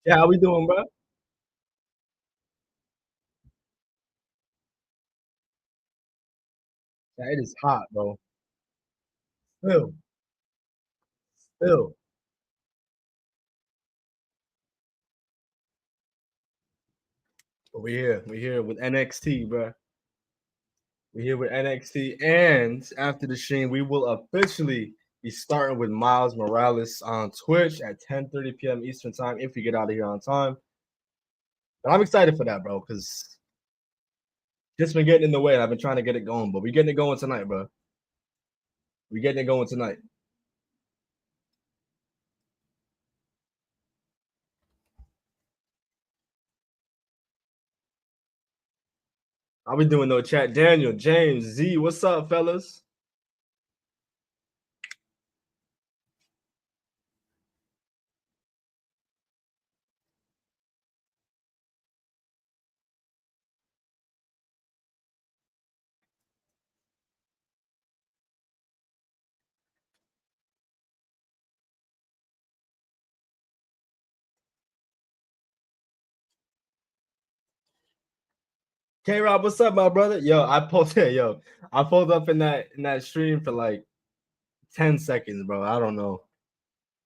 Yeah, how we doing, bro? Yeah, it is hot, bro. Still, still. But we here with NXT, bro. We here with NXT, and after the stream, we will officially be starting with Miles Morales on Twitch at 10:30 p.m. Eastern time if we get out of here on time. But I'm excited for that, bro, because just been getting in the way, and I've been trying to get it going. But we getting it going tonight, bro. We getting it going tonight. How we doing, though, chat? Daniel, James, Z, what's up, fellas? K Rob, what's up, my brother? I pulled up in that stream for like 10 seconds, bro. I don't know.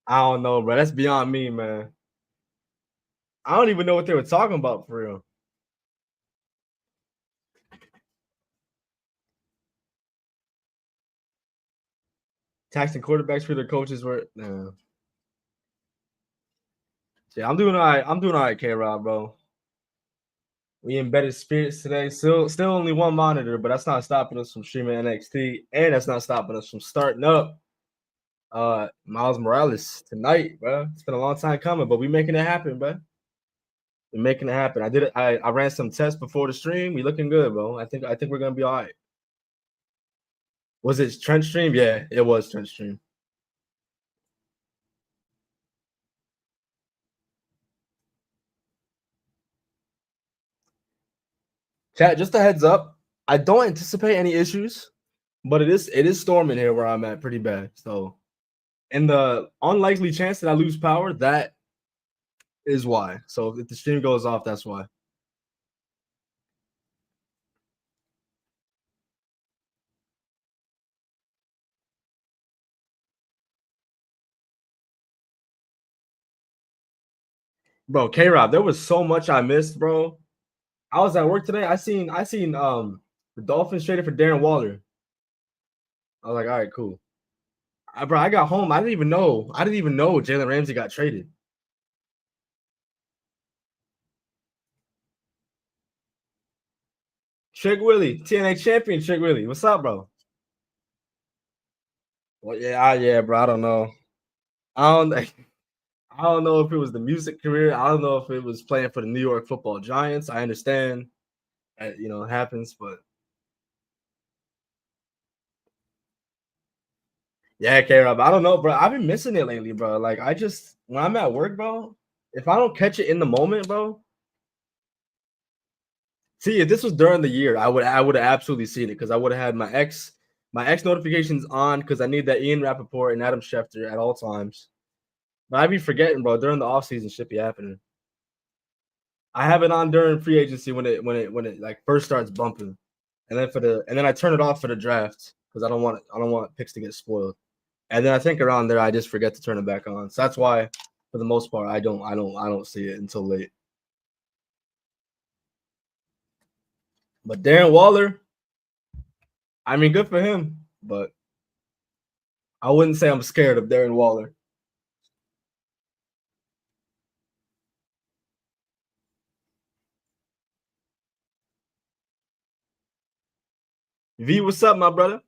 I don't know, bro. That's beyond me, man. I don't even know what they were talking about for real. Taxing quarterbacks for their coaches were nah. Yeah, I'm doing all right. I'm doing all right, K Rob, bro. We in better spirits today. Still only one monitor, but that's not stopping us from streaming NXT, and that's not stopping us from starting up Miles Morales tonight, bro. It's been a long time coming, but we making it happen, bro. We're making it happen. I did it. I ran some tests before the stream. We looking good, bro. I think we're gonna be all right. Was it Trent stream? Yeah, it was Trent stream. Chat, just a heads up. I don't anticipate any issues, but it is storming here where I'm at pretty bad. So, in the unlikely chance that I lose power, that is why. So if the stream goes off, that's why. Bro, K Rob, there was so much I missed, bro. I was at work today. I seen the Dolphins traded for Darren Waller. I was like, all right, cool. Bro, I got home. I didn't even know. I didn't even know Jalen Ramsey got traded. Trick Willie, TNA champion, Trick Willie. What's up, bro? Well, yeah, bro. I don't know. I don't. I don't know if it was the music career. I don't know if it was playing for the New York Football Giants. I understand, it happens, but yeah, K Rob. I don't know, bro. I've been missing it lately, bro. Like, I just when I'm at work, bro. If I don't catch it in the moment, bro. See, if this was during the year, I would have absolutely seen it because I would have had my X notifications on because I need that Ian Rappaport and Adam Schefter at all times. But I be forgetting, bro. During the offseason, shit be happening. I have it on during free agency when it like first starts bumping, and then I turn it off for the draft because I don't want picks to get spoiled. And then I think around there I just forget to turn it back on. So that's why, for the most part, I don't see it until late. But Darren Waller, I mean, good for him, but I wouldn't say I'm scared of Darren Waller. V, what's up, my brother?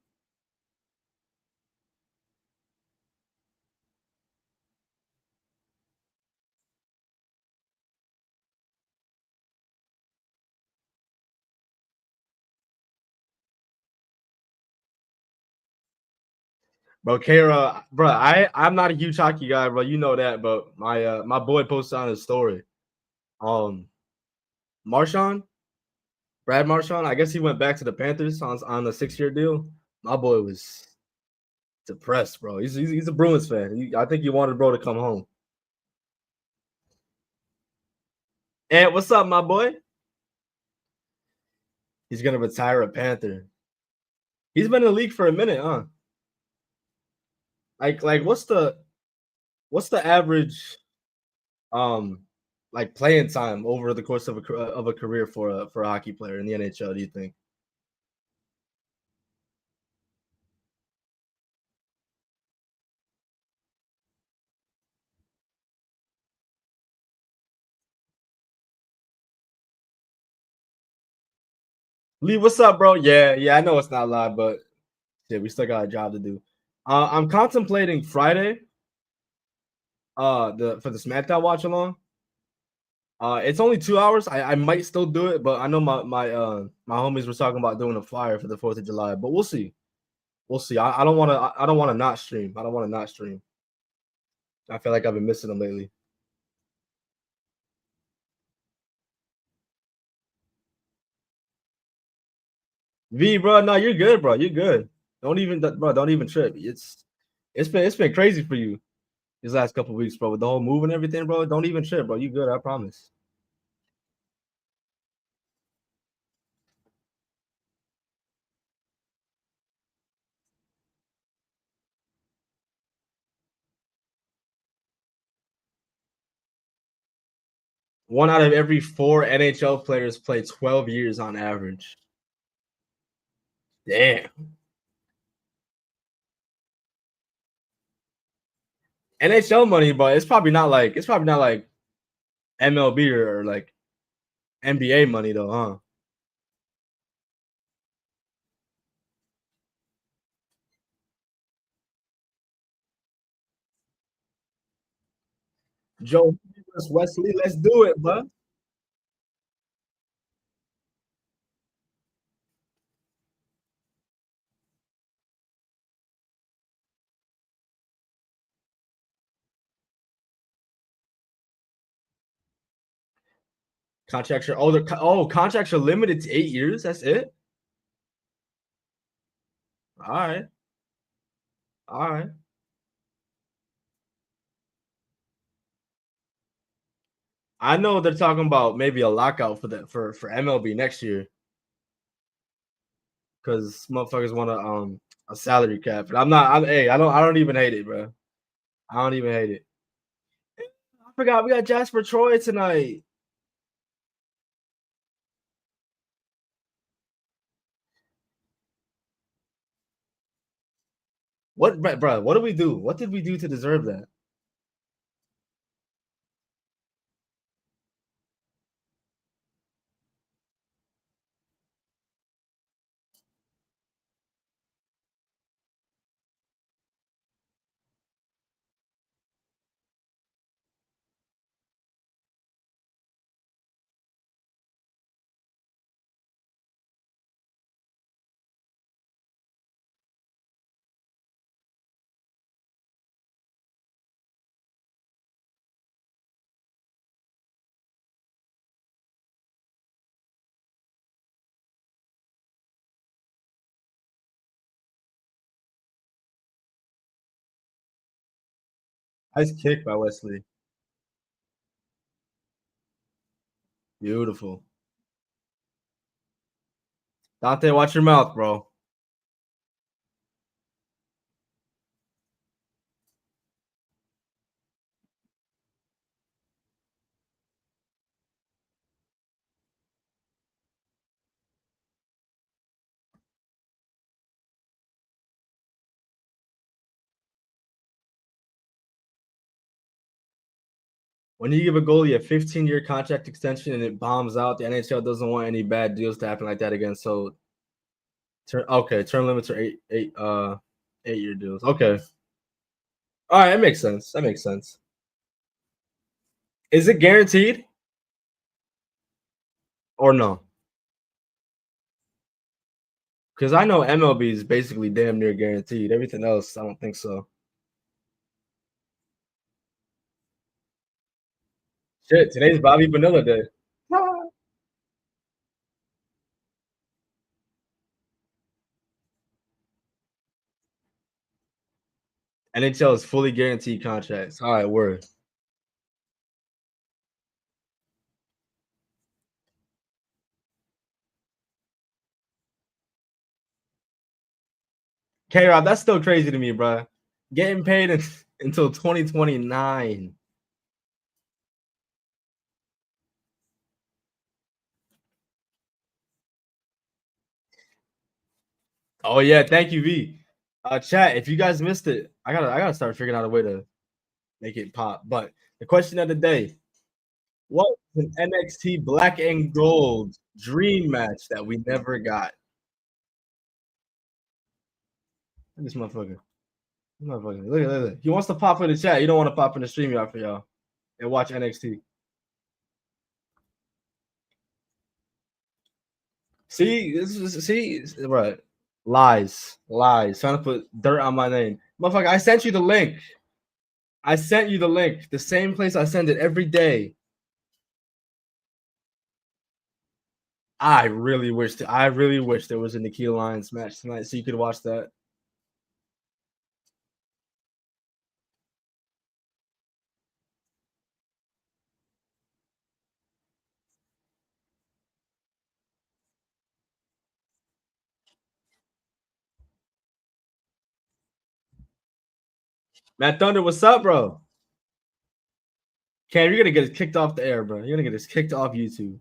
Bro, Kara, bro, I'm not a huge hockey guy, bro. You know that, but my boy posted on his story. Um, Marshawn, Brad Marchand, I guess he went back to the Panthers on a 6-year deal. My boy was depressed, bro. He's a Bruins fan. I think he wanted bro to come home. And what's up, my boy? He's gonna retire a Panther. He's been in the league for a minute, huh? Like what's the average um like playing time over the course of a career for a hockey player in the NHL? Do you think? Lee, what's up, bro? Yeah, I know it's not live, but yeah, we still got a job to do. I'm contemplating Friday, the for the SmackDown watch along. It's only 2 hours. I might still do it, but I know my homies were talking about doing a flyer for the 4th of July, but we'll see. We'll see. I don't want to. I don't want to not stream. I don't want to not stream. I feel like I've been missing them lately. V, bro, no, you're good, bro. You're good. Bro. Don't even trip. It's been crazy for you these last couple weeks, bro. With the whole move and everything, bro. Don't even trip, bro. You good? I promise. One out of every four NHL players play 12 years on average. Damn. NHL money, but it's probably not like MLB or like NBA money though, huh? Joe versus Wesley, let's do it, bro. Contracts are limited to 8 years. That's it. All right, all right. I know they're talking about maybe a lockout for MLB next year because motherfuckers want a salary cap. And I'm not. I'm hey. I don't even hate it, bro. I don't even hate it. I forgot we got Jasper Troy tonight. What, bro? What did we do? What did we do to deserve that? Nice kick by Wesley. Beautiful. Dante, watch your mouth, bro. When you give a goalie a 15-year contract extension and it bombs out, the NHL doesn't want any bad deals to happen like that again. So, term limits are 8-year deals. Okay, all right, that makes sense. That makes sense. Is it guaranteed or no? Because I know MLB is basically damn near guaranteed. Everything else, I don't think so. Shit, today's Bobby Vanilla Day. NHL is fully guaranteed contracts. All right, word. K-Rob, that's still crazy to me, bro. Getting paid until 2029. Oh yeah, thank you, V. Chat, if you guys missed it, I gotta start figuring out a way to make it pop. But the question of the day: what was an NXT Black and Gold dream match that we never got? This motherfucker. Motherfucker. Look. He wants to pop in the chat. You don't want to pop in the stream yard for y'all and watch NXT. See, right. Lies. Trying to put dirt on my name. Motherfucker, I sent you the link. The same place I send it every day. I really wish there was a Nikita Lyons match tonight so you could watch that. Matt Thunder, what's up, bro? Cam, you're gonna get us kicked off the air, bro. You're gonna get us kicked off YouTube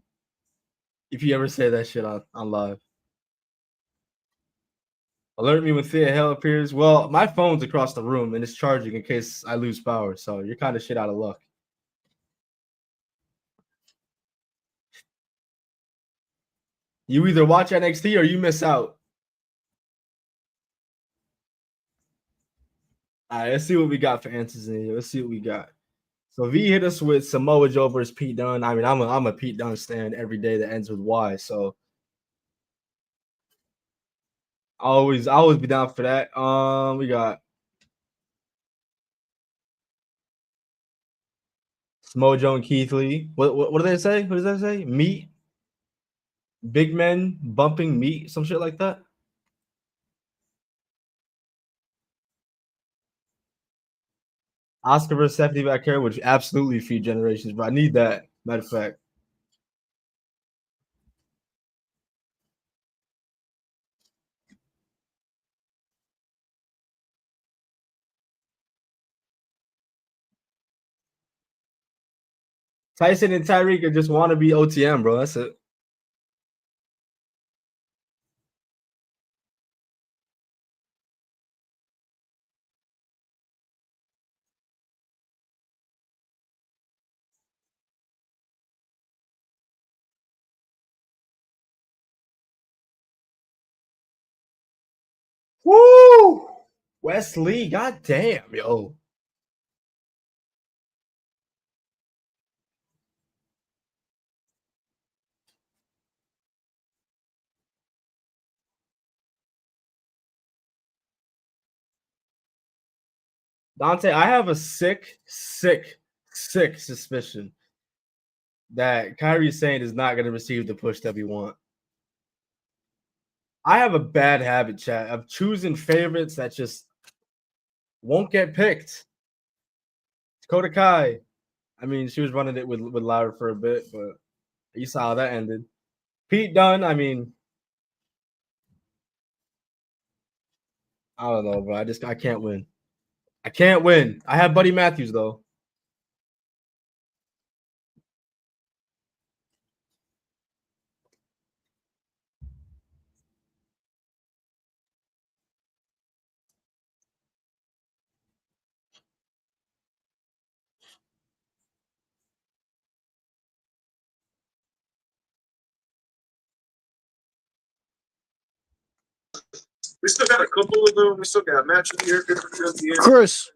if you ever say that shit on live. Alert me when Thea Hell appears. Well, my phone's across the room and it's charging in case I lose power, so you're kind of shit out of luck. You either watch NXT or you miss out. All right, let's see what we got for answers in here. Let's see what we got. So V hit us with Samoa Joe versus Pete Dunne. I mean, I'm a Pete Dunne stand every day that ends with Y. So I'll always be down for that. We got Samoa Joe and Keith Lee. What do they say? What does that say? Meat, big men bumping meat, some shit like that. Oscar versus Stephanie back here, which absolutely feed generations, but I need that. Matter of fact. Tyson and Tyreek just want to be OTM, bro. That's it. Woo! Wesley, goddamn, yo. Dante, I have a sick suspicion that Kyrie Sane is not going to receive the push that we want. I have a bad habit, chat, of choosing favorites that just won't get picked. Dakota Kai. I mean, she was running it with Lyra for a bit, but you saw how that ended. Pete Dunne, I mean, I don't know, bro. I can't win. I can't win. I have Buddy Matthews, though. We still got a couple of them. We still got match of the year. Khris.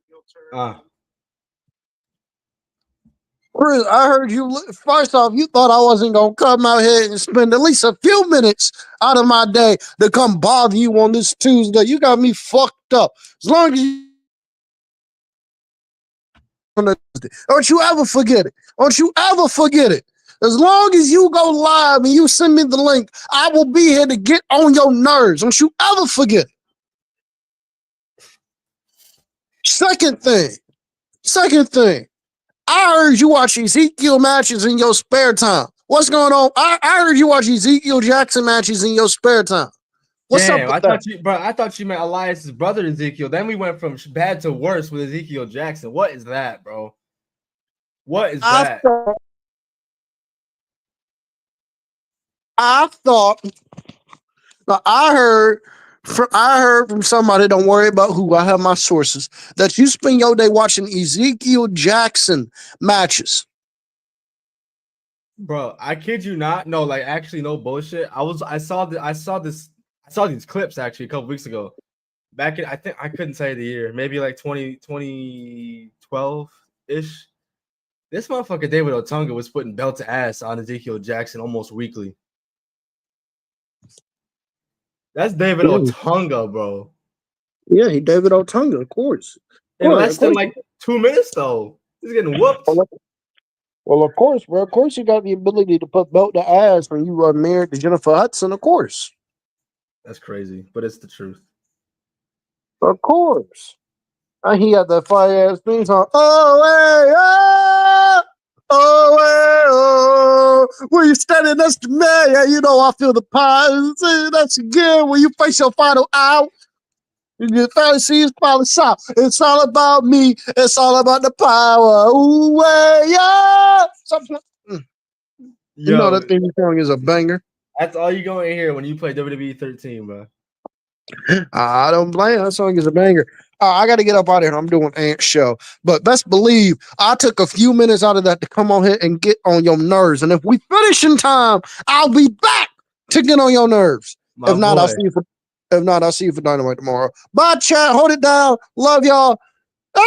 Khris, I heard you. First off, you thought I wasn't going to come out here and spend at least a few minutes out of my day to come bother you on this Tuesday. You got me fucked up. As long as you don't you ever forget it. Don't you ever forget it. As long as you go live and you send me the link, I will be here to get on your nerves. Don't you ever forget it. Second thing. I heard you watch Ezekiel matches in your spare time. What's going on? I heard you watch Ezekiel Jackson matches in your spare time. What's Damn, up with that? I thought you meant Elias's brother Ezekiel. Then we went from bad to worse with Ezekiel Jackson. What is that, bro? What is I that? thought, I thought, I heard from somebody. Don't worry about who. I have my sources. That you spend your day watching Ezekiel Jackson matches. Bro, I kid you not. No, like actually no bullshit. I saw these clips actually a couple weeks ago. Back in I think I couldn't say the year, maybe like 2012-ish. This motherfucker David Otunga was putting belt to ass on Ezekiel Jackson almost weekly. That's David Yeah, Otunga, bro. yeah, he David Otunga, of course. In Of less than course. like 2 minutes, though. He's getting whooped. Well, of course, bro. Of course, you got the ability to put belt to ass when you are married to Jennifer Hudson. Of course, That's crazy, but it's the truth. of course. And he had that fire ass theme song. Oh, hey, oh, hey, oh. When you standing next to me, yeah, you know I feel the power. That's again when you face your final out. Your fantasy is probably soft. It's all about me. It's all about the power. Ooh, hey, yeah. Something. You know Yo, that theme song is a banger. that's all you're going to hear when you play WWE 13, bro. I don't blame you. That song is a banger. I got to get up out of here. I'm doing Ant's show. But best believe I took a few minutes out of that to come on here and get on your nerves. And if we finish in time, I'll be back to get on your nerves. My boy. If not, I'll see you for Dynamite tomorrow. Bye, chat. Hold it down. Love y'all. No.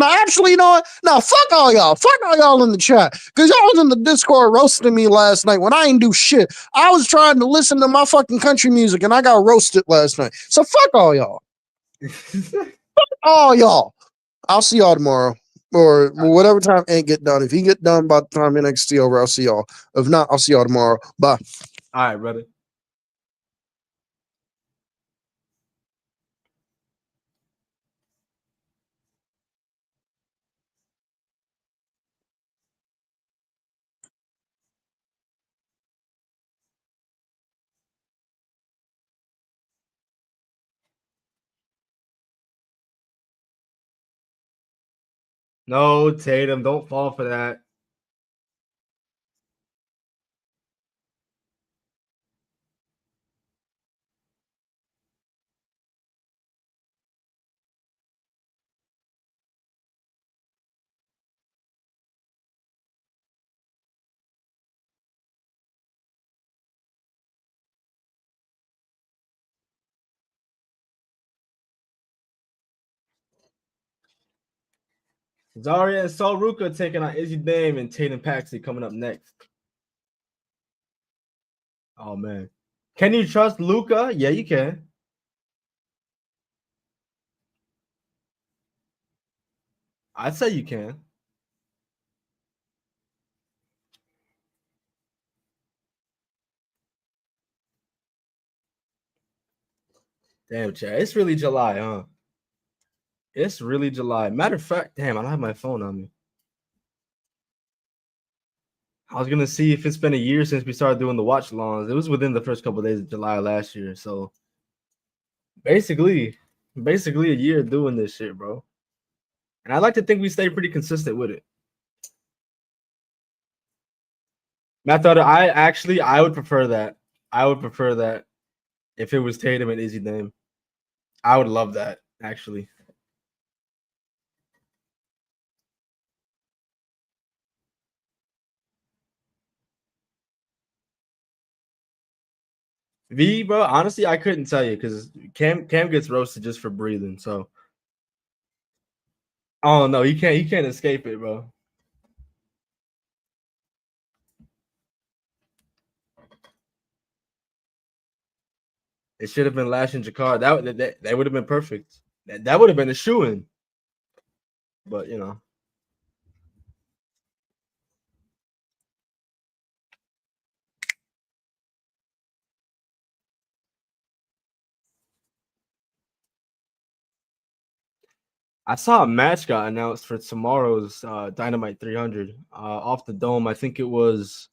Actually, you know what? No, fuck all y'all. Fuck all y'all in the chat. Because y'all was in the Discord roasting me last night when I ain't do shit. I was trying to listen to my fucking country music and I got roasted last night. So fuck all y'all. All y'all. I'll see y'all tomorrow. Or whatever time ain't get done. If he get done by the time NXT over, I'll see y'all. If not, I'll see y'all tomorrow. Bye. All right, brother. No, Tatum, don't fall for that. Zarya and Sol Ruka taking on Izzy Dame and Tatum Paxley coming up next. Oh, man. Can you trust Luca? Yeah, you can. I'd say you can. Damn, Chad. It's really July, huh? It's really July. Matter of fact, damn, I don't have my phone on me. I was gonna see if it's been a year since we started doing the watch alongs. It was within the first couple of days of July last year. So basically a year doing this shit, bro. And I like to think we stay pretty consistent with it. Matt thought I would prefer that. I would prefer that if it was Tatum and Izzy Dame. I would love that, actually. V, bro, honestly, I couldn't tell you because Cam gets roasted just for breathing. So oh no, he can't escape it, bro. It should have been Lash and Jakar. That would have been perfect. That would have been a shoo-in. But you know. I saw a match got announced for tomorrow's Dynamite 300 off the dome. I think it was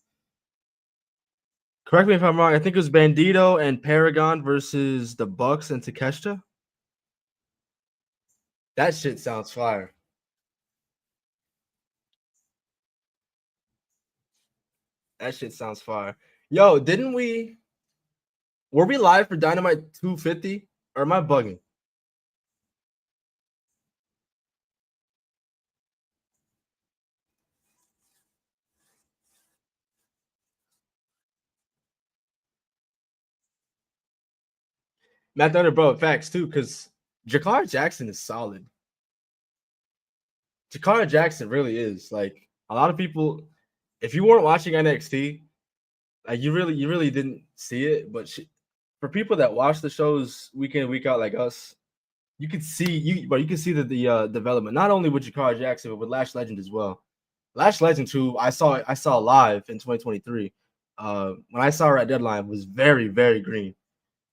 Correct me if I'm wrong. I think it was Bandito and Paragon versus the Bucks and Takeshita. That shit sounds fire. That shit sounds fire. Yo, didn't we? Were we live for Dynamite 250? Or am I bugging? Matt Thunder, bro, facts too, because Jakar Jackson is solid. Jakar Jackson really is. Like a lot of people, if you weren't watching NXT, like you really didn't see it. But for people that watch the shows week in week out, like us, you can see the development not only with Jakar Jackson but with Lash Legend as well. Lash Legend, who I saw live in 2023. When I saw her at Deadline, was very green.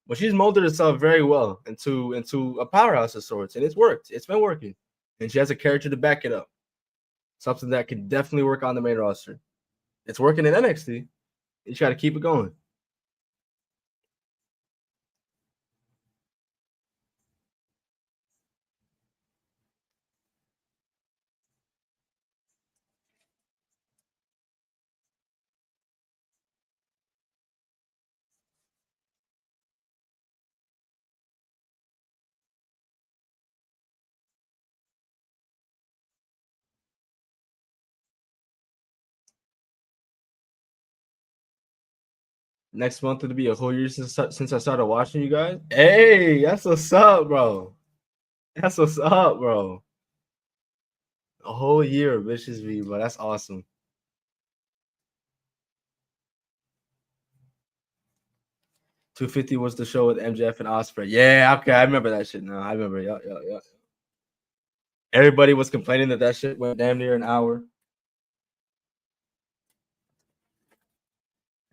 But she's molded herself very well into a powerhouse of sorts, and it's worked. It's been working, and she has a character to back it up. Something that could definitely work on the main roster. It's working in NXT. You just got to keep it going. Next month it'll be a whole year since I started watching you guys. Hey, that's what's up, bro. That's what's up, bro. A whole year of Vicious V, bro. That's awesome. $250 was the show with MJF and Ospreay. Yeah, okay, I remember that shit now. I remember. Yeah. Everybody was complaining that shit went damn near an hour.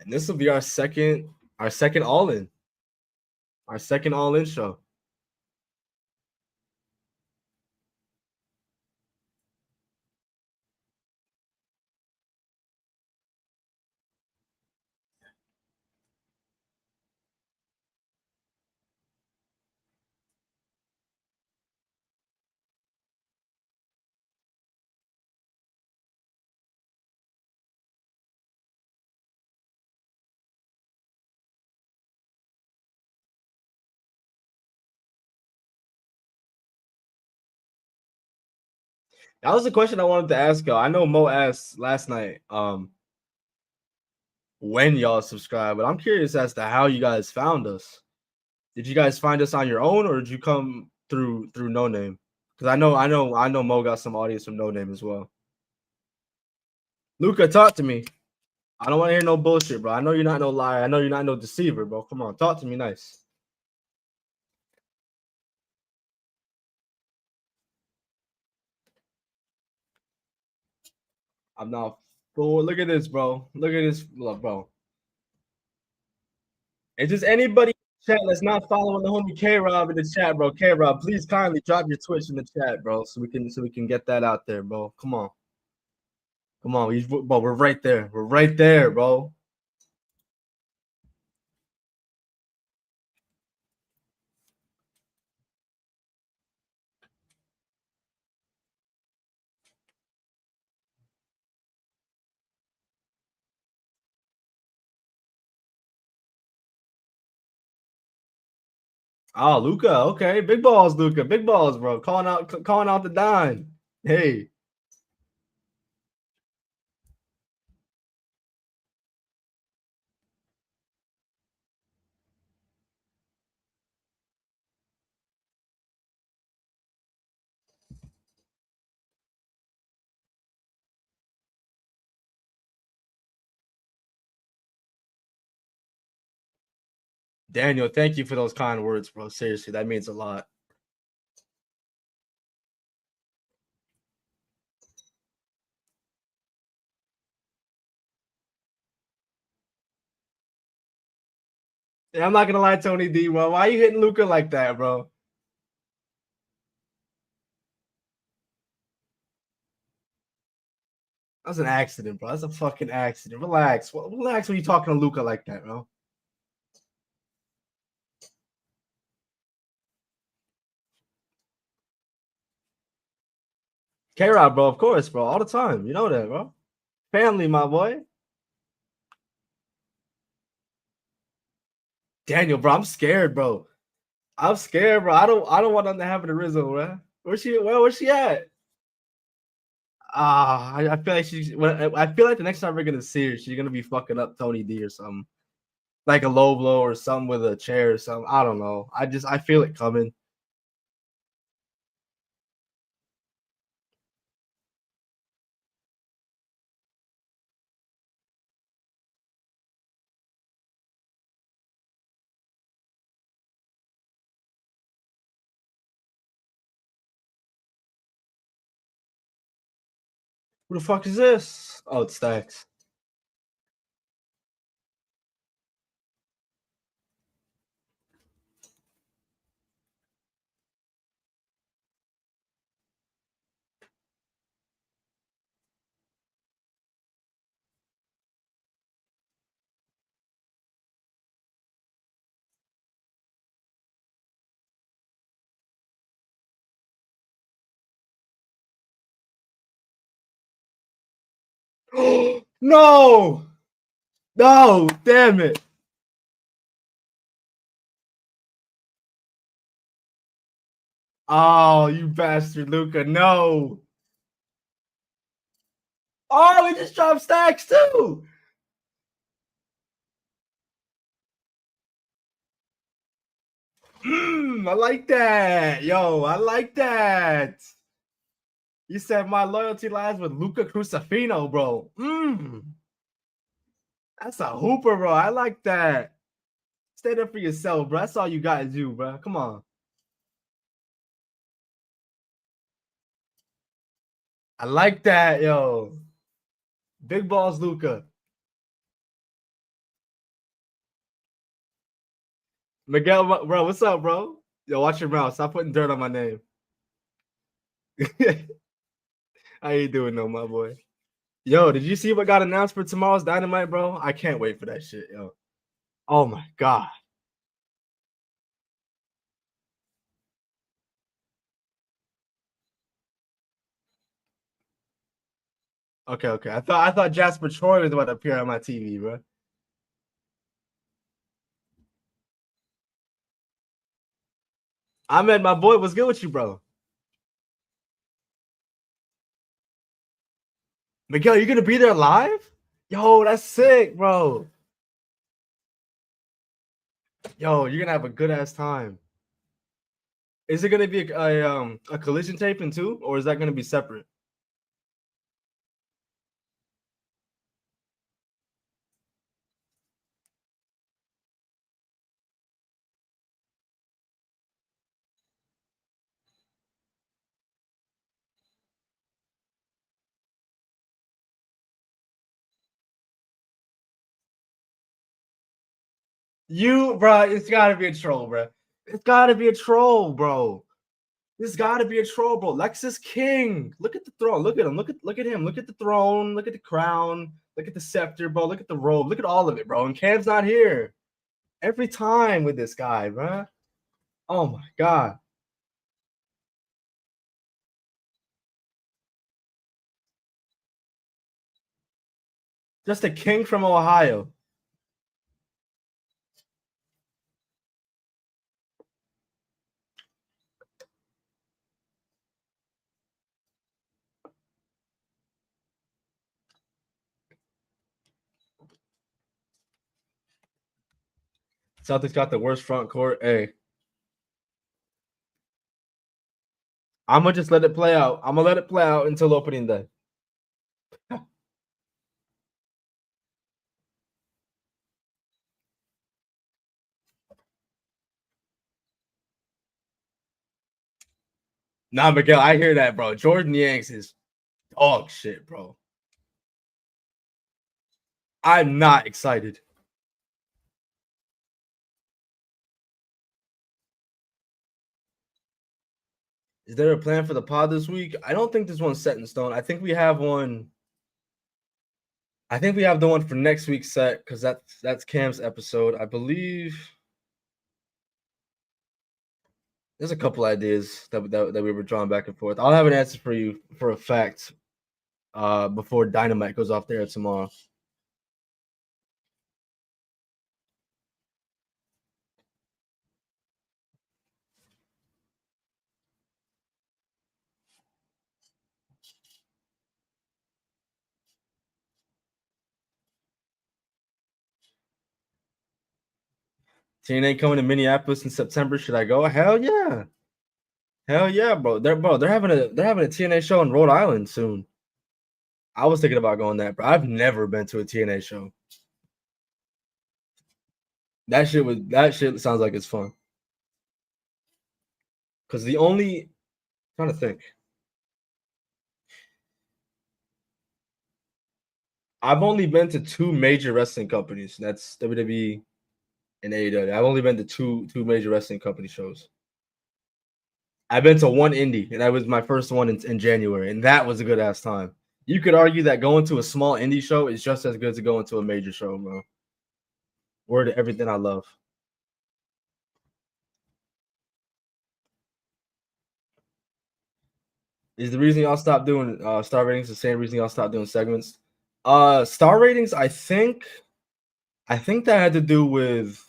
And this will be our second all-in. Our second all-in show. That was the question I wanted to ask y'all. I know Mo asked last night when y'all subscribe, but I'm curious as to how you guys found us. Did you guys find us on your own, or did you come through No Name? Because I know Mo got some audience from No Name as well. Luca, talk to me. I don't want to hear no bullshit, bro. I know you're not no liar. I know you're not no deceiver, bro. Come on, talk to me nice. I'm not fool. Look at this, bro. Look at this, bro. It's just anybody in the chat that's not following the homie K-Rob in the chat, bro. K-Rob, please kindly drop your Twitch in the chat, bro, so we can get that out there, bro. Come on. Bro, we're right there. We're right there, bro. Oh, Luca. Okay. Big balls, Luca. Big balls, bro. Calling out the dime. Hey. Daniel, thank you for those kind words, bro. Seriously, that means a lot. Yeah, I'm not gonna lie, Tony D. Well, why are you hitting Luca like that, bro? That's an accident, bro. That's a fucking accident. Relax. Relax when you talking to Luca like that, bro. K-Rod, bro. Of course, bro. All the time. You know that, bro. Family, my boy. Daniel, bro. I'm scared, bro. I'm scared, bro. I don't want nothing to happen to Rizzo, bro. Where's she at? I feel like I feel like the next time we're gonna see her, she's gonna be fucking up Tony D or something. Like a low blow or something with a chair or something. I don't know. I feel it coming. Who the fuck is this? Oh, it's Stacks. No! No! Damn it! Oh, you bastard, Luca! No! Oh, we just dropped Stacks too. I like that, yo. I like that. You said my loyalty lies with Luca Crucifino, bro. That's a hooper, bro. I like that. Stand up for yourself, bro. That's all you gotta do, bro. Come on. I like that, yo. Big balls, Luca. Miguel, bro, what's up, bro? Yo, watch your mouth. Stop putting dirt on my name. How you doing, though, my boy? Yo, did you see what got announced for tomorrow's Dynamite, bro? I can't wait for that shit, yo. Oh my god. Okay. I thought Jasper Troy was about to appear on my TV, bro. Ahmed, my boy, what's good with you, bro? Miguel, you gonna be there live? Yo, that's sick, bro. Yo, you're gonna have a good ass time. Is it gonna be a collision taping too, or is that gonna be separate? Bro, it's gotta be a troll, bro. It's gotta be a troll, bro. This gotta be a troll, bro. Lexus King. Look at the throne. Look at him. Look at him. Look at the throne. Look at the crown. Look at the scepter, bro. Look at the robe. Look at all of it, bro. And Cam's not here. Every time with this guy, bro. Oh my god. Just a king from Ohio. Celtics got the worst front court. Hey, I'm gonna just let it play out. I'm gonna let it play out until opening day. Nah, Miguel, I hear that, bro. Jordan Yanks is dog shit, bro. I'm not excited. Is there a plan for the pod this week? I don't think this one's set in stone. I think we have one. I think we have the one for next week's set because that's Cam's episode. I believe there's a couple ideas that we were drawing back and forth. I'll have an answer for you for a fact before Dynamite goes off there tomorrow. TNA coming to Minneapolis in September. Should I go? Hell yeah. Hell yeah, bro. They're having a TNA show in Rhode Island soon. I was thinking about going there, bro. I've never been to a TNA show. That shit sounds like it's fun. Cause the only trying to think. I've only been to two major wrestling companies. That's WWE and AEW. I've only been to two major wrestling company shows. I've been to one indie, and that was my first one in January, and that was a good ass time. You could argue that going to a small indie show is just as good as going to a major show, bro. Word to everything I love. Is the reason y'all stopped doing star ratings the same reason y'all stopped doing segments? Star ratings, I think that had to do with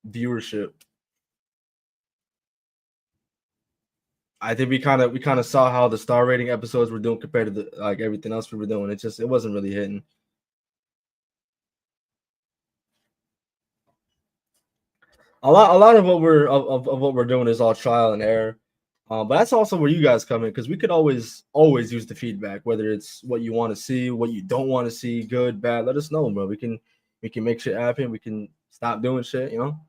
viewership. I think we kind of saw how the star rating episodes were doing compared to like everything else we were doing. It wasn't really hitting. A lot of what we're doing is all trial and error. But that's also where you guys come in because we could always use the feedback, whether it's what you want to see, what you don't want to see, good, bad. Let us know, bro. We can make shit happen. We can stop doing shit, you know.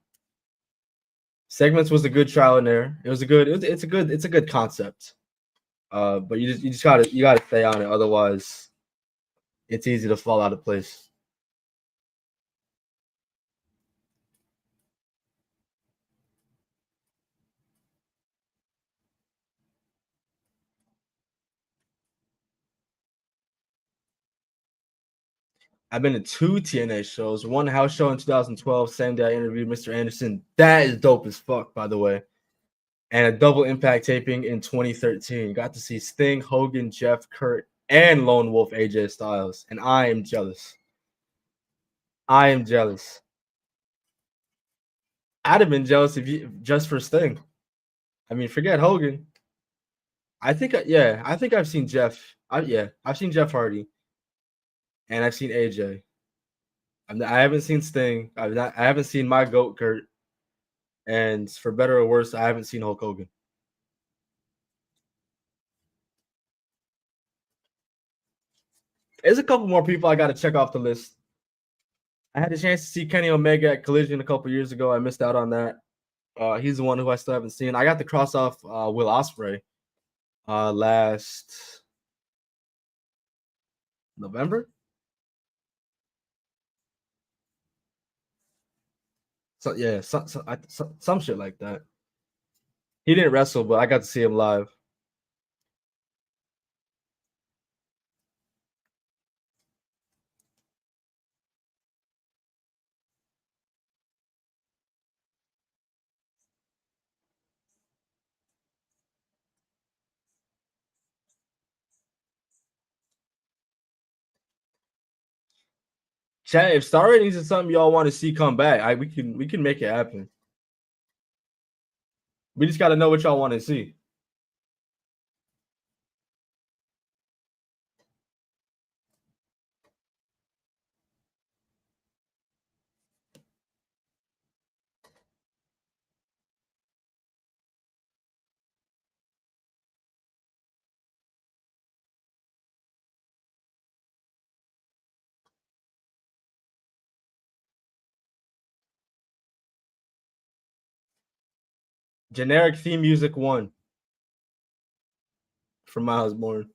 Segments was a good trial and error. It's a good concept. But you just gotta stay on it, otherwise it's easy to fall out of place. I've been to two TNA shows, one house show in 2012, same day I interviewed Mr. Anderson. That is dope as fuck, by the way. And a double impact taping in 2013. Got to see Sting, Hogan, Jeff, Kurt, and Lone Wolf AJ Styles. And I am jealous. I am jealous. I'd have been jealous if you just for Sting. I mean, forget Hogan. I think I've seen Jeff. I've seen Jeff Hardy, and I've seen AJ. I haven't seen Sting. I haven't seen my goat Kurt, and for better or worse, I haven't seen Hulk Hogan. There's a couple more people I got to check off the list. I had a chance to see Kenny Omega at Collision a couple years ago. I missed out on that. He's the one who I still haven't seen. I got to cross off Will Ospreay last November. So yeah, some shit like that. He didn't wrestle, but I got to see him live. Chat, if star ratings is something y'all want to see come back, we can make it happen. We just got to know what y'all want to see. Generic theme music 1 from Miles Born.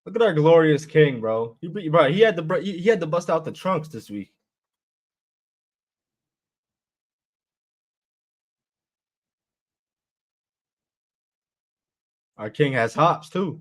Look at our glorious king, bro. He had to bust out the trunks this week. Our king has hops too.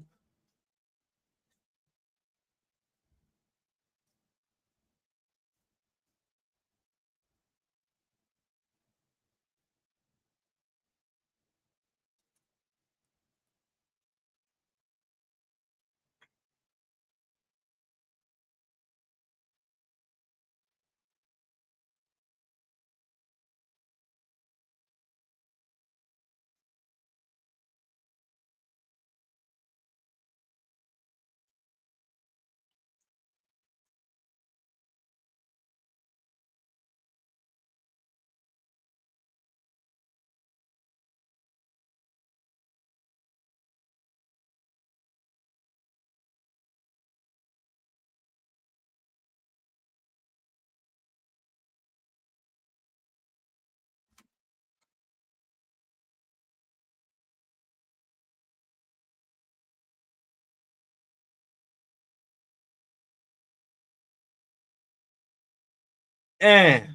And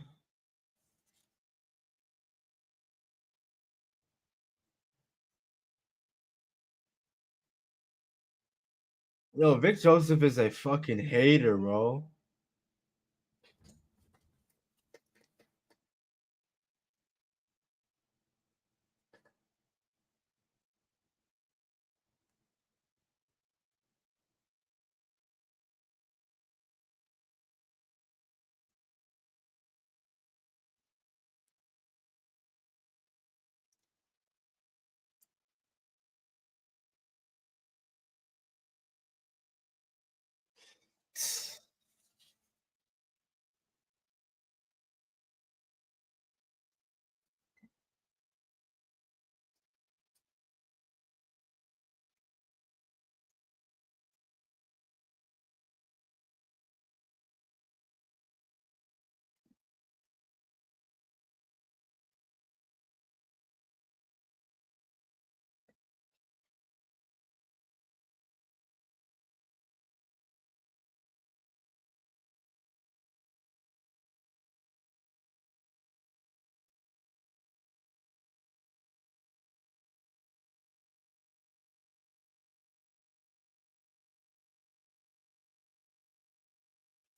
yo, Vic Joseph is a fucking hater, bro.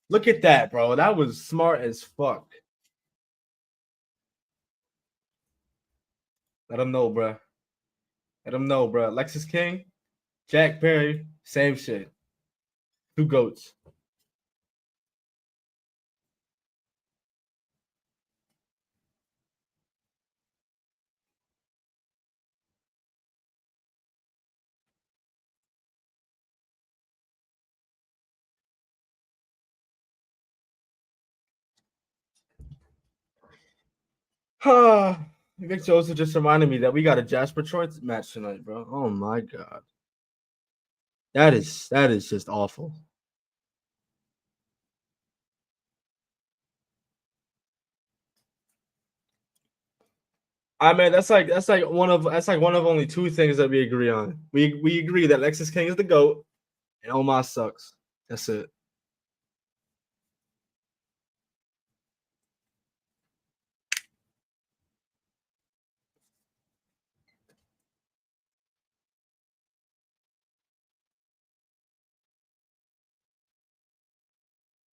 Look at that, bro. That was smart as fuck. Let him know, bro. Let him know, bro. Lexus King, Jack Perry, same shit. Two goats. Vic Joseph just reminded me that we got a Jasper Troy match tonight, bro. Oh my god. That is just awful. I mean, that's like one of only two things that we agree on. We agree that Lexus King is the GOAT and Omos sucks. That's it.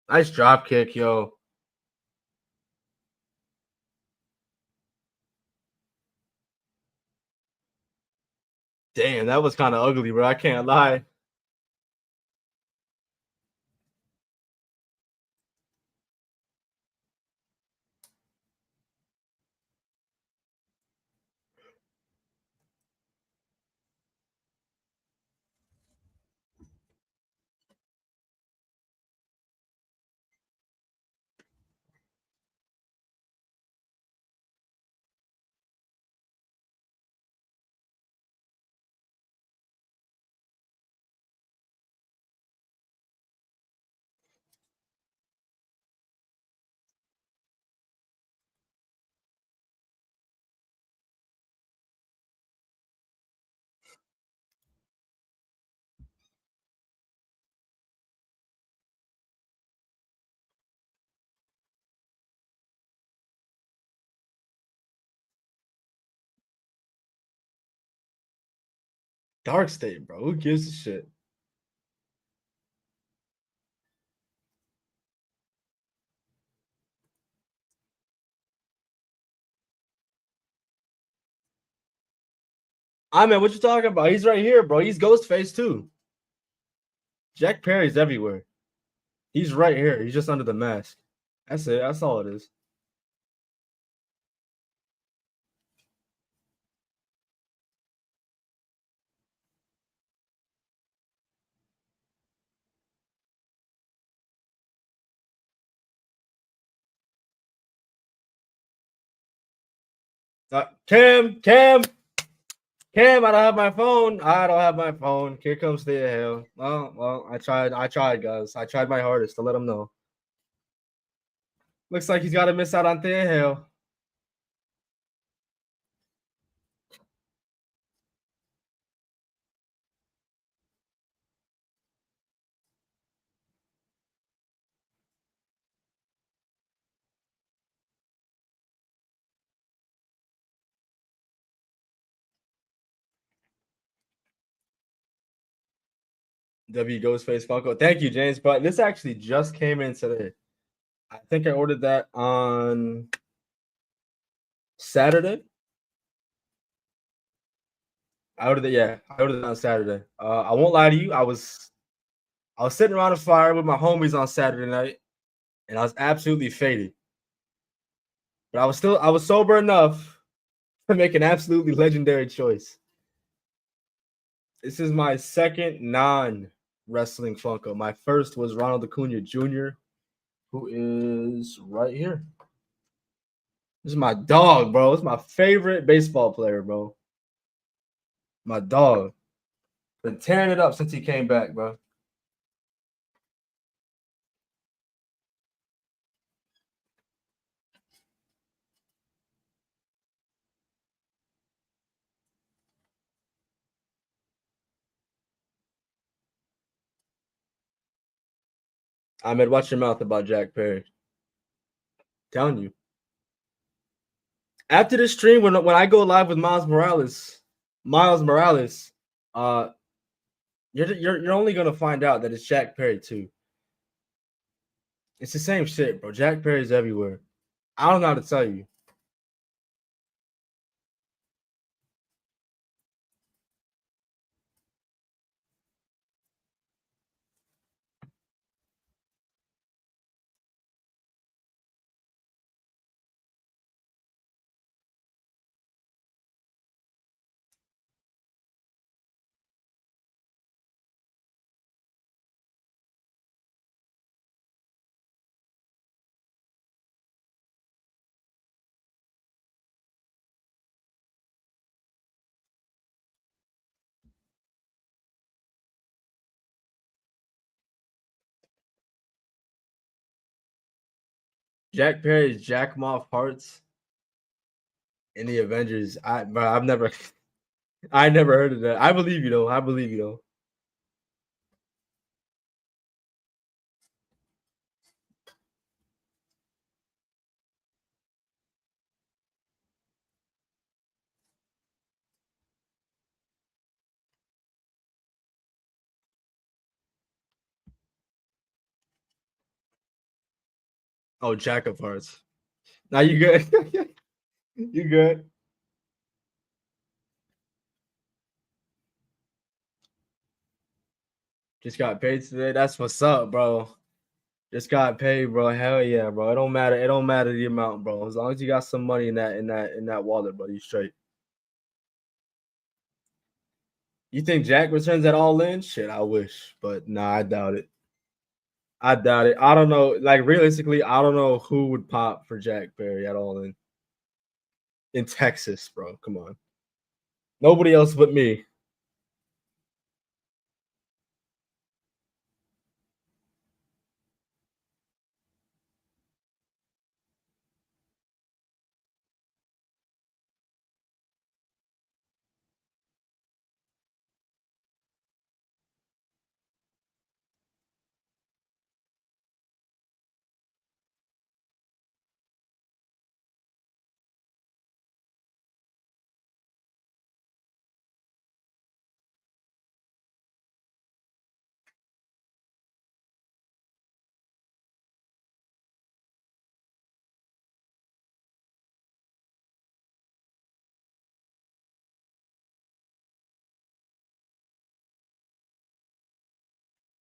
Nice drop kick, yo. Damn, that was kind of ugly, bro. I can't lie. Dark State, bro. Who gives a shit? I mean, what you talking about? He's right here, bro. He's Ghostface too. Jack Perry's everywhere. He's right here. He's just under the mask. That's it. That's all it is. Cam, I don't have my phone. I don't have my phone. Here comes the hell. Well, I tried, guys. I tried my hardest to let him know. Looks like he's got to miss out on Thea Hill. W Ghostface Funko. Thank you, James. But this actually just came in today. I think I ordered that on Saturday. I ordered it on Saturday. I won't lie to you. I was sitting around a fire with my homies on Saturday night, and I was absolutely faded. But I was sober enough to make an absolutely legendary choice. This is my second non-wrestling Funko. My first was Ronald Acuna Jr., who is right here. This is my dog, bro. It's my favorite baseball player, bro. My dog. Been tearing it up since he came back, bro. Ahmed, watch your mouth about Jack Perry. Telling you. After the stream, when I go live with Miles Morales, you're only gonna find out that it's Jack Perry too. It's the same shit, bro. Jack Perry's everywhere. I don't know how to tell you. Jack Perry's Jack Moth Hearts in the Avengers. I've never I never heard of that. I believe you though. I believe you though. Oh, Jack of Hearts. Now you good. You good. Just got paid today. That's what's up, bro. Just got paid, bro. Hell yeah, bro. It don't matter. It don't matter the amount, bro. As long as you got some money in that wallet, bro, you straight. You think Jack returns at all in? Shit, I wish, but nah, I doubt it. I doubt it. I don't know. Like realistically, I don't know who would pop for Jack Perry at all in Texas, bro. Come on. Nobody else but me.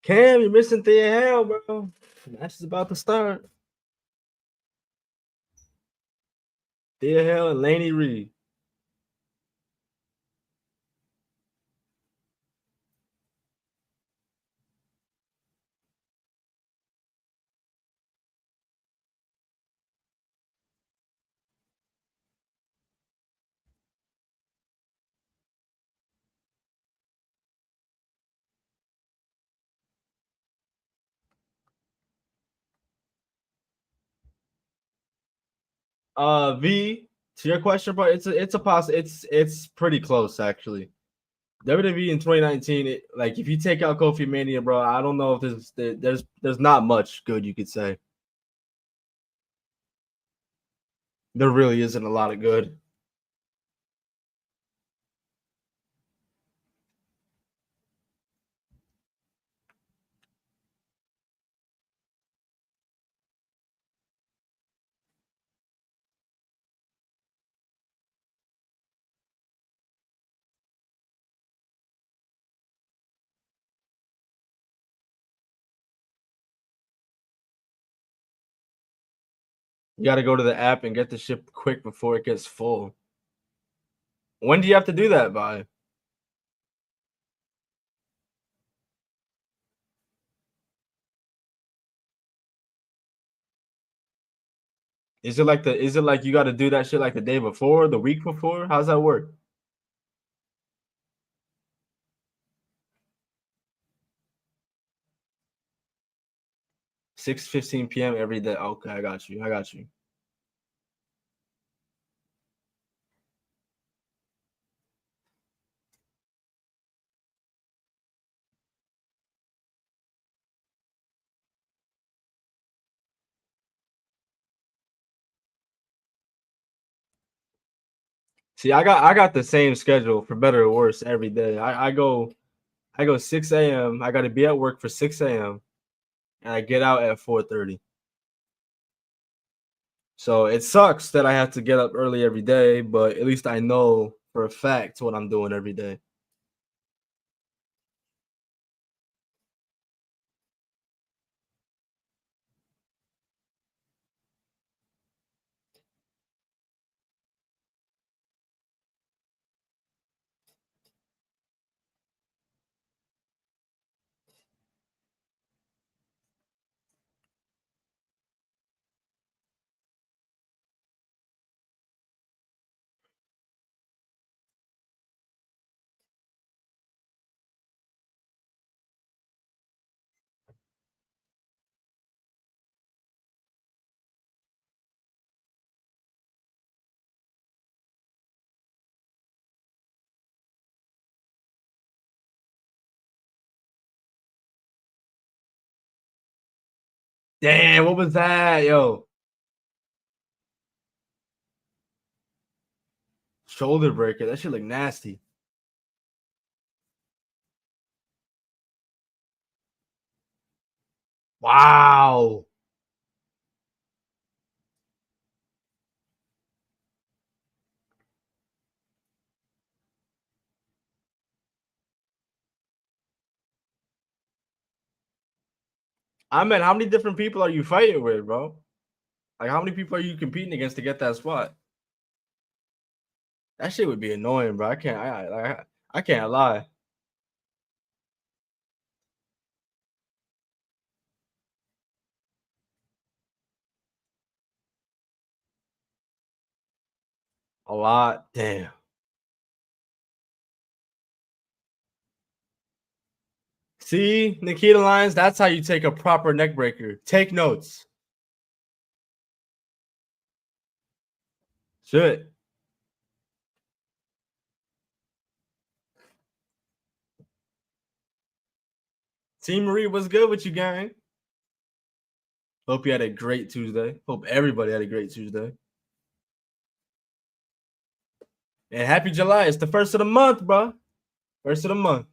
Cam, you're missing Thea Hale, bro. The match is about to start. Thea Hale and Laney Reed. V, to your question, bro, it's pretty close actually. WWE in 2019, like if you take out Kofi Mania, bro, I don't know if there's not much good you could say. There really isn't a lot of good. You got to go to the app and get the ship quick before it gets full. When do you have to do that by? Is it like you got to do that shit like the day before, the week before? How's that work? 6:15 p.m. every day. Okay, I got you. See, I got the same schedule for better or worse every day. I go 6 a.m. I got to be at work for 6 a.m. and I get out at 4:30. So it sucks that I have to get up early every day, but at least I know for a fact what I'm doing every day. Damn, what was that, yo? Shoulder breaker. That shit look nasty. Wow. I mean, how many different people are you fighting with, bro? Like, how many people are you competing against to get that spot? That shit would be annoying, bro. I can't lie. A lot. Damn. See, Nikita Lyons, that's how you take a proper neck breaker. Take notes. Shit. Team Marie, what's good with you, gang? Hope you had a great Tuesday. Hope everybody had a great Tuesday. And happy July. It's the first of the month, bro. First of the month.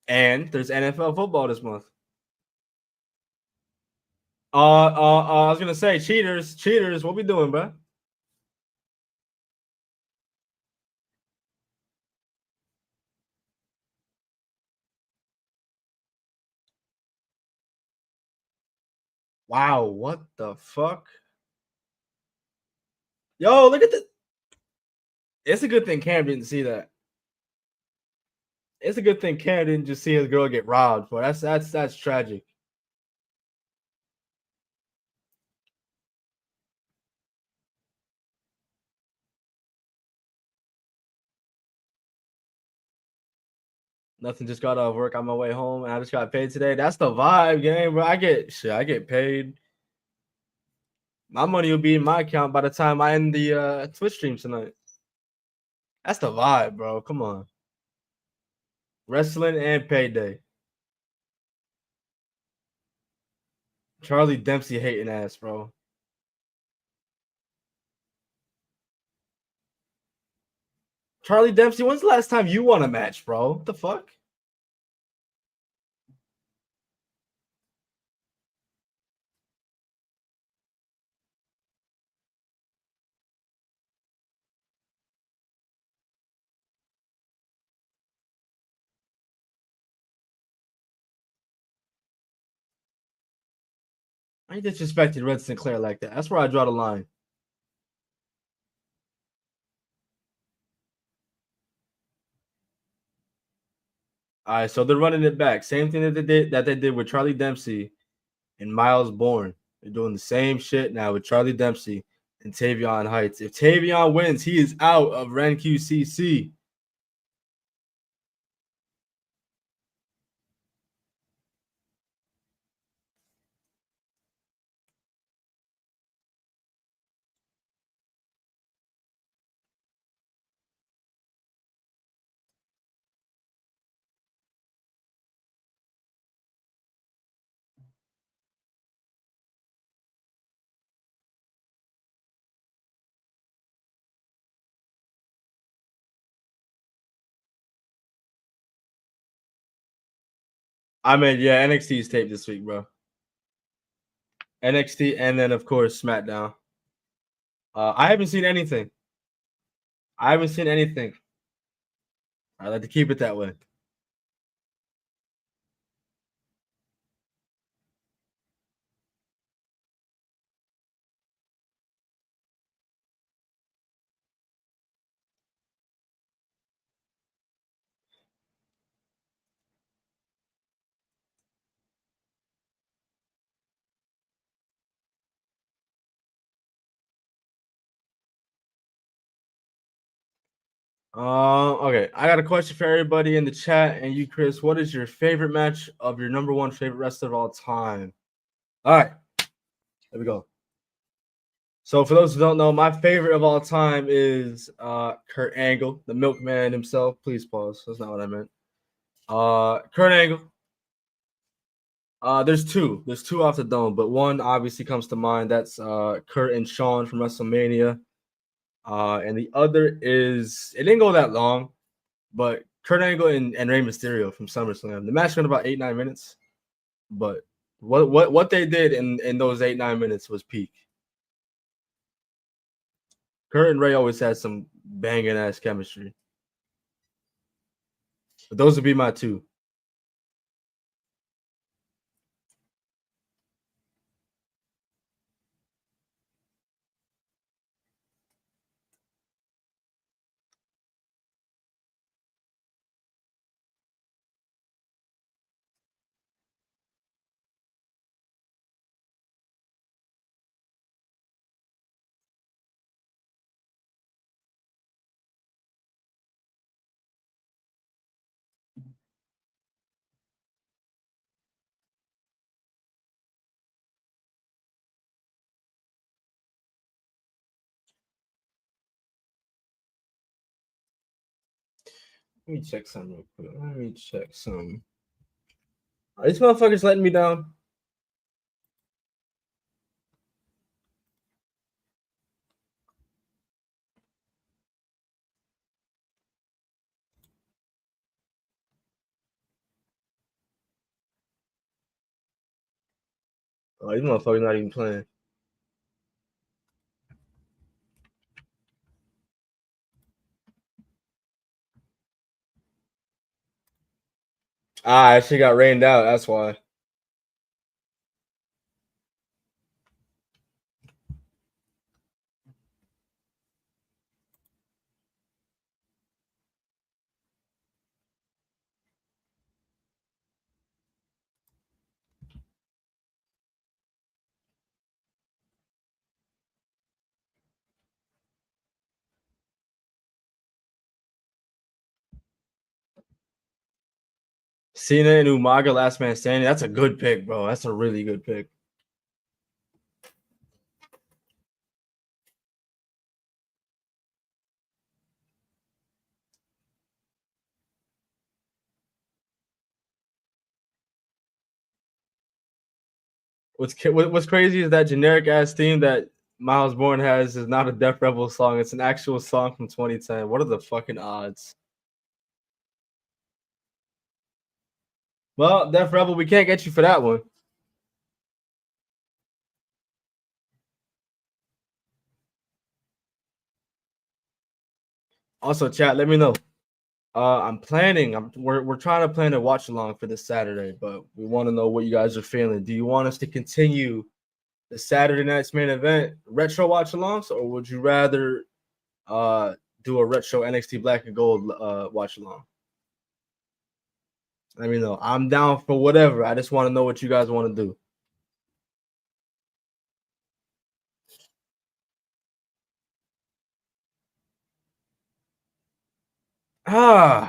And there's NFL football this month. I was gonna say, cheaters. What we doing, bro? Wow, what the fuck? Yo, look at the. It's a good thing Cam didn't see that. It's a good thing Cam didn't just see his girl get robbed. Boy, that's tragic. Nothing, just got off work on my way home and I just got paid today. That's the vibe, game, bro. I get paid. My money will be in my account by the time I end the Twitch stream tonight. That's the vibe, bro. Come on. Wrestling and payday. Charlie Dempsey hating ass, bro. Charlie Dempsey, when's the last time you won a match, bro? What the fuck? I ain't disrespected Red Sinclair like that. That's where I draw the line. All right, so they're running it back. Same thing that they did with Charlie Dempsey and Miles Bourne. They're doing the same shit now with Charlie Dempsey and Tavion Heights. If Tavion wins, he is out of Ren QCC. I mean, yeah, NXT's taped this week, bro. NXT and then of course SmackDown. I haven't seen anything. I like to keep it that way. Okay. I got a question for everybody in the chat and you, Chris. What is your favorite match of your number one favorite wrestler of all time? All right. There we go. So for those who don't know, my favorite of all time is Kurt Angle, the milkman himself. Please pause. That's not what I meant. Kurt Angle. There's two. There's two off the dome, but one obviously comes to mind. That's Kurt and Shawn from WrestleMania. And the other is, it didn't go that long, but Kurt Angle and Rey Mysterio from SummerSlam. The match went about 8-9 minutes, but what they did in those 8-9 minutes was peak. Kurt and Rey always had some banging ass chemistry. But those would be my two. Let me check some real quick. Let me check some. Are these motherfuckers letting me down? Oh, these motherfuckers not even playing. She got rained out. That's why. Cena and Umaga, last man standing. That's a good pick, bro. That's a really good pick. What's crazy is that generic ass theme that Miles Bourne has is not a Def Rebel song. It's an actual song from 2010. What are the fucking odds? Well, Def Rebel, we can't get you for that one. Also, chat, let me know. I'm planning. We're trying to plan a watch along for this Saturday, but we want to know what you guys are feeling. Do you want us to continue the Saturday night's main event retro watch alongs, or would you rather do a retro NXT Black and Gold watch along? Let me know. I'm down for whatever. I just want to know what you guys want to do.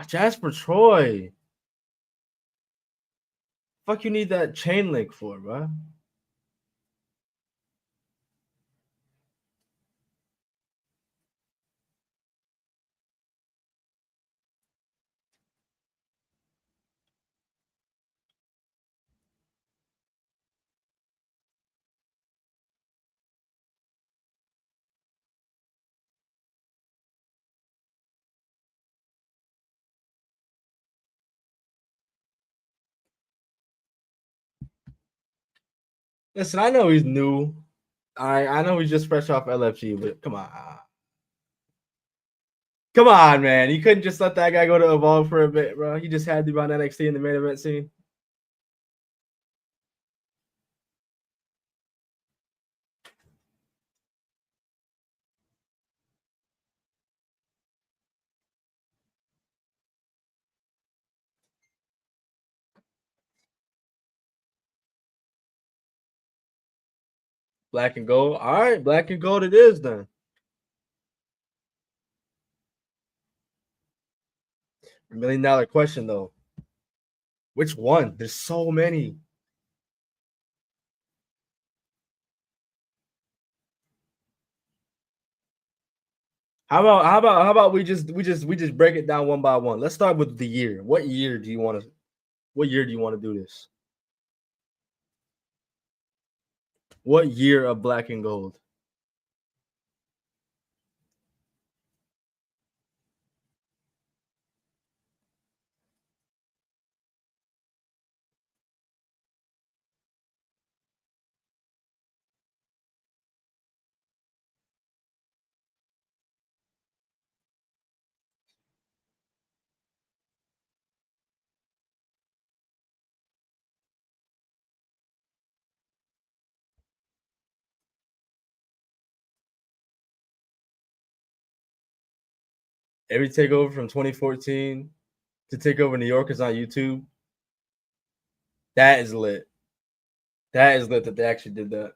Jasper Troy. Fuck you need that chain link for, bro? Listen, I know he's new. I know he's just fresh off LFG, but come on. Come on, man. You couldn't just let that guy go to Evolve for a bit, bro. He just had to be on NXT in the main event scene. Black and gold. All right, black and gold it is then. $1 million question though. Which one? There's so many. How about we just break it down one by one. Let's start with the year. What year do you want to do this? What year of black and gold? Every takeover from 2014 to Takeover New York is on YouTube. That is lit. That is lit that they actually did that.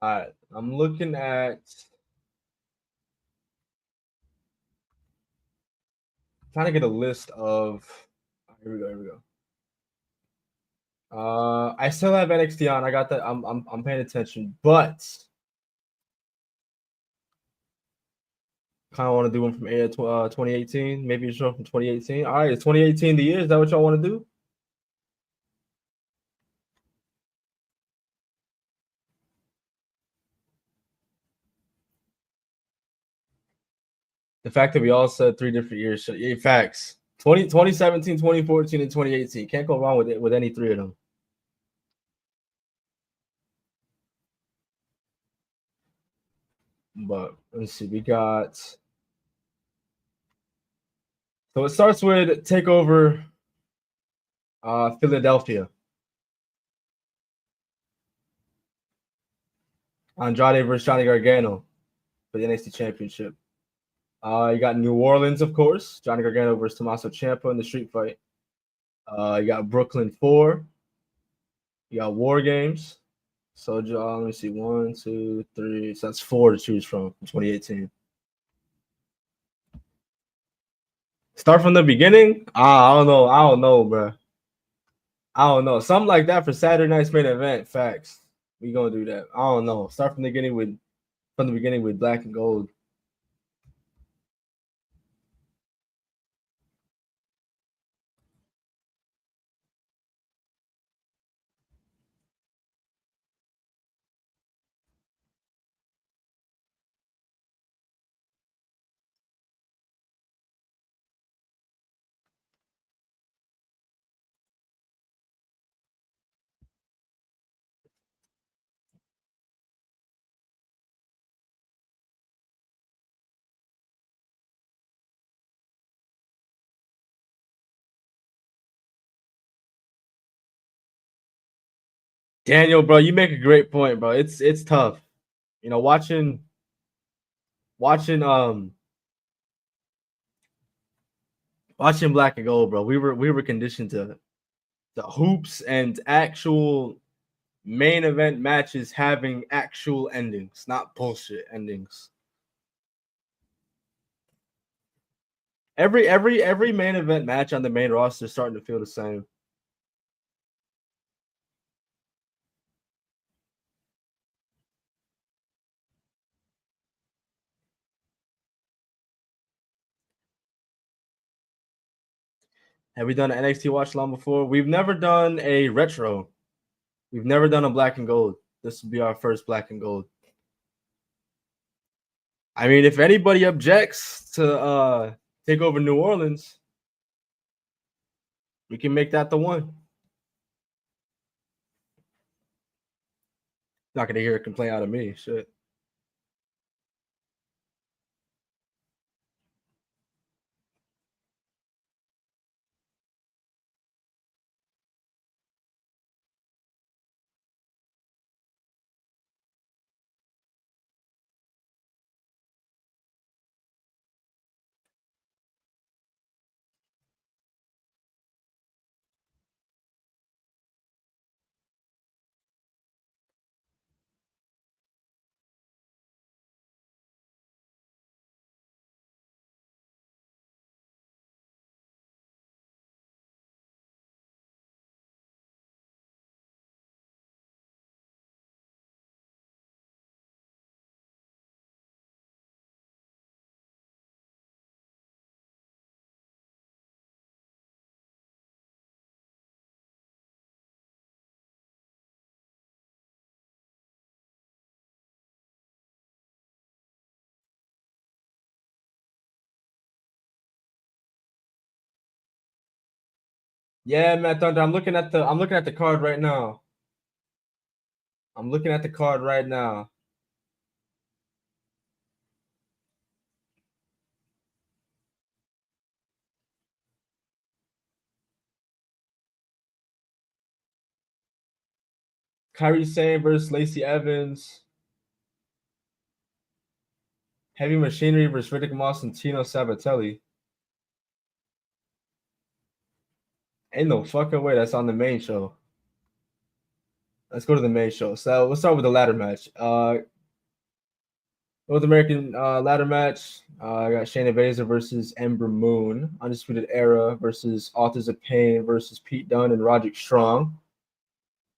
All right, I'm looking at trying to get a list of. Here we go. Here we go. I still have NXT on. I got that. I'm paying attention, but kind of want to do one from 2018. Maybe a show from 2018. All right, is 2018 the year? Is that what y'all want to do? The fact that we all said 3 different years. Yeah, facts. 2017, 2014, and 2018. Can't go wrong with it with any 3 of them. But let's see. We got. So it starts with TakeOver Philadelphia. Andrade versus Johnny Gargano for the NXT Championship. You got New Orleans, of course. Johnny Gargano versus Tommaso Ciampa in the street fight. You got Brooklyn 4. You got War Games. So let me see. 1, 2, 3. So that's 4 to choose from 2018. Start from the beginning? I don't know, bro. I don't know. Something like that for Saturday night's main event. Facts. We gonna do that. I don't know. Start from the beginning with black and gold. Daniel, bro, you make a great point, bro. It's tough. You know, watching Black and Gold, bro. We were conditioned to the hoops and actual main event matches having actual endings, not bullshit endings. Every main event match on the main roster is starting to feel the same. Have we done an NXT watch along before? We've never done a retro. We've never done a black and gold. This will be our first black and gold. I mean, if anybody objects to take over New Orleans, we can make that the one. Not gonna hear a complaint out of me. Shit. Yeah, Matt Thunder. I'm looking at the card right now. I'm looking at the card right now. Kyrie Sane versus Lacey Evans. Heavy Machinery versus Riddick Moss and Tino Sabatelli. Ain't no fucking way that's on the main show. Let's go to the main show. So let's start with the ladder match. North American ladder match. I got Shayna Baszler versus Ember Moon. Undisputed Era versus Authors of Pain versus Pete Dunne and Roderick Strong.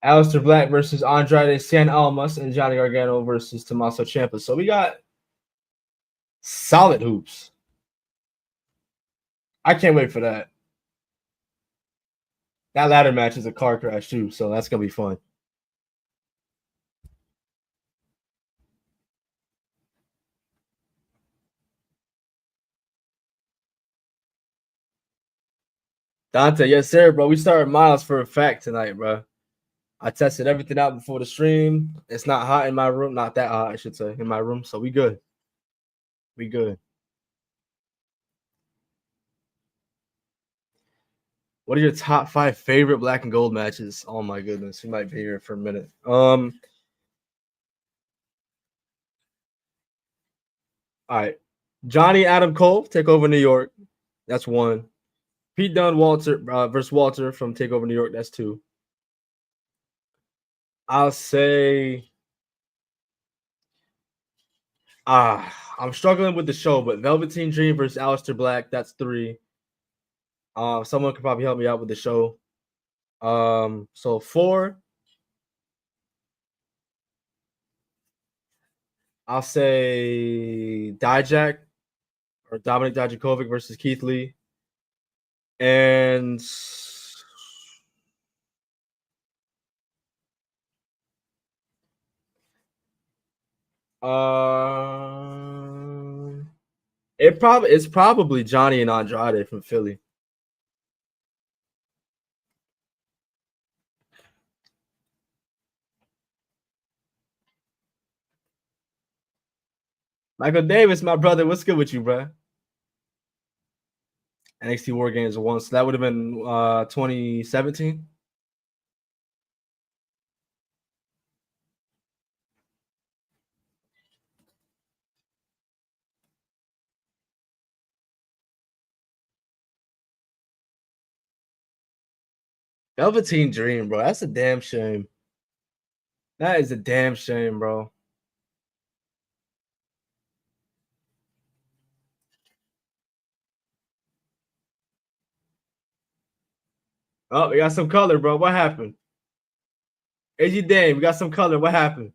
Aleister Black versus Andrade Cien Almas and Johnny Gargano versus Tommaso Ciampa. So we got solid hoops. I can't wait for that. That ladder match is a car crash too, so that's gonna be fun. Dante, yes sir, bro. We started miles for a fact tonight, bro. I tested everything out before the stream. It's not hot in my room, not that hot, I should say, in my room. So we good. We good. What are your top 5 favorite black and gold matches? Oh my goodness, we might be here for a minute. All right. Johnny Adam Cole, Takeover New York. That's 1. Pete Dunne Walter versus Walter from Takeover New York. That's 2. I'll say I'm struggling with the show, but Velveteen Dream versus Aleister Black. That's 3. Someone could probably help me out with the show. So 4. I'll say Dijak or Dominic Dijakovic versus Keith Lee. And it's probably Johnny and Andrade from Philly. Michael Davis, my brother, what's good with you, bro? NXT War Games 1, so that would have been 2017. Velveteen Dream, bro. That's a damn shame. That is a damn shame, bro. Oh, we got some color, bro. What happened? AG Dame, we got some color. What happened?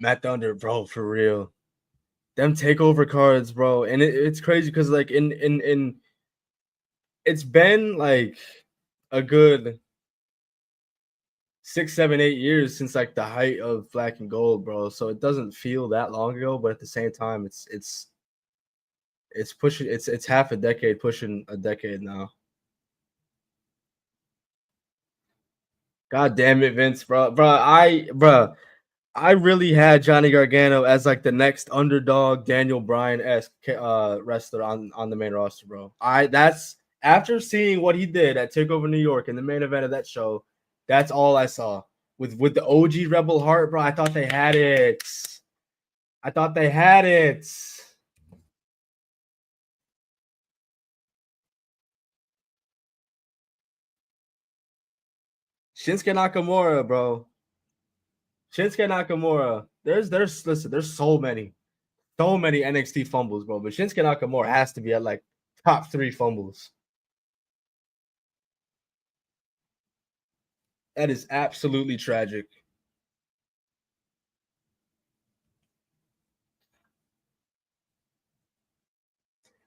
Matt Thunder, bro, for real. Them takeover cards, bro. And it's crazy because like in it's been like a good 6, 7, 8 years since like the height of black and gold, bro. So it doesn't feel that long ago, but at the same time, it's pushing it's half a decade, pushing a decade now. God damn it, Vince, bro. I really had Johnny Gargano as like the next underdog Daniel Bryan-esque wrestler on the main roster, bro. That's after seeing what he did at Takeover New York in the main event of that show, that's all I saw. With the OG Rebel Heart, bro, I thought they had it. I thought they had it. Shinsuke Nakamura, bro. Shinsuke Nakamura. There's so many NXT fumbles, bro. But Shinsuke Nakamura has to be at like top 3 fumbles. That is absolutely tragic.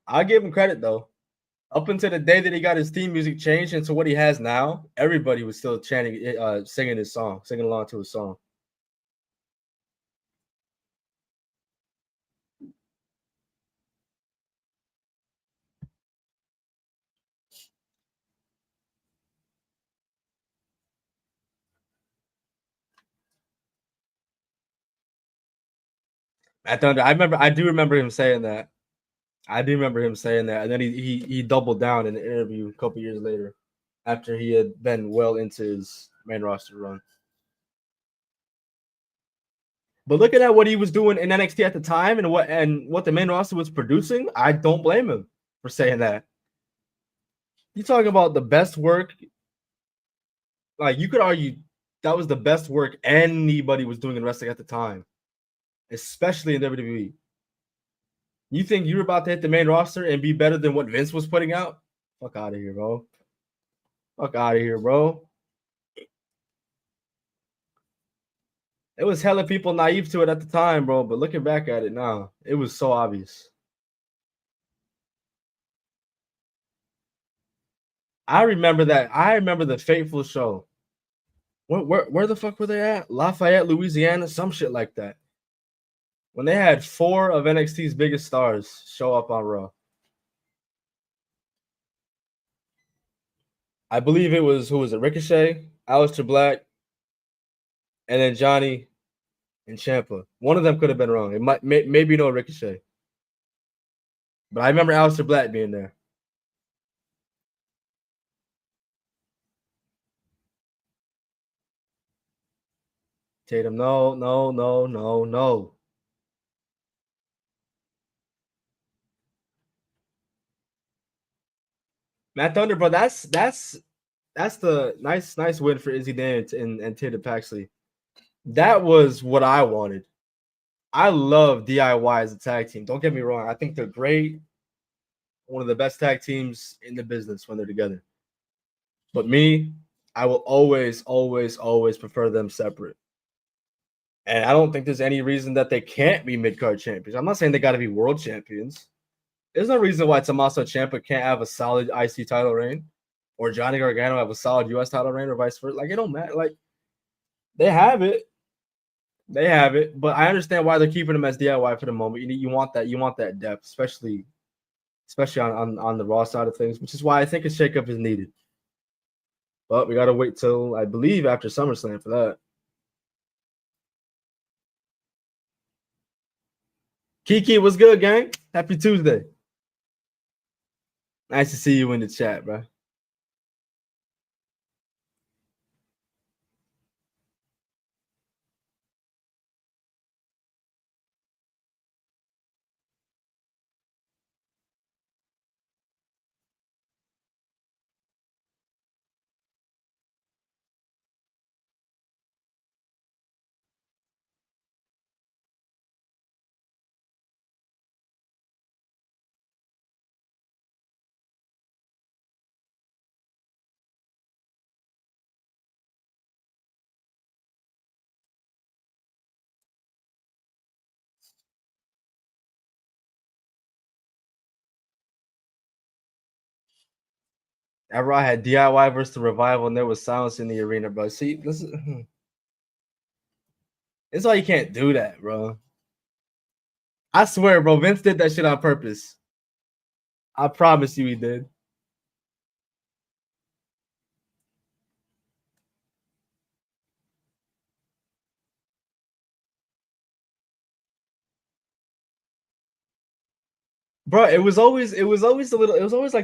I'll give him credit though. Up until the day that he got his theme music changed into what he has now, everybody was still chanting, singing his song, singing along to his song. Matt Thunder, I do remember him saying that. I do remember him saying that, and then he doubled down in the interview a couple years later, after he had been well into his main roster run. But looking at what he was doing in NXT at the time and what the main roster was producing, I don't blame him for saying that. You talking about the best work? Like, you could argue that was the best work anybody was doing in wrestling at the time, especially in WWE. You think you're about to hit the main roster and be better than what Vince was putting out? Fuck out of here, bro. Fuck out of here, bro. It was hella people naive to it at the time, bro. But looking back at it now, it was so obvious. I remember that. I remember the fateful show. Where the fuck were they at? Lafayette, Louisiana, some shit like that. When they had 4 of NXT's biggest stars show up on Raw. I believe it was, who was it? Ricochet, Aleister Black, and then Johnny and Ciampa. One of them could have been wrong. It might maybe no Ricochet. But I remember Aleister Black being there. Tatum, no. Matt Thunder, bro, that's the nice win for Izzy Dance and Tatum Paxley. That was what I wanted. I love DIY as a tag team. Don't get me wrong. I think they're great. One of the best tag teams in the business when they're together. But me, I will always prefer them separate. And I don't think there's any reason that they can't be mid-card champions. I'm not saying they got to be world champions. There's no reason why Tommaso Ciampa can't have a solid IC title reign, or Johnny Gargano have a solid US title reign, or vice versa. Like, it don't matter. Like, they have it. They have it. But I understand why they're keeping them as DIY for the moment. You want that depth, especially on the Raw side of things, which is why I think a shakeup is needed. But we gotta wait till, I believe, after SummerSlam for that. Kiki, what's good, gang? Happy Tuesday. Nice to see you in the chat, bro. That Raw had DIY versus the Revival, and there was silence in the arena, bro. See, this is why you can't do that, bro. I swear, bro, Vince did that shit on purpose. I promise you he did. Bro, it was always like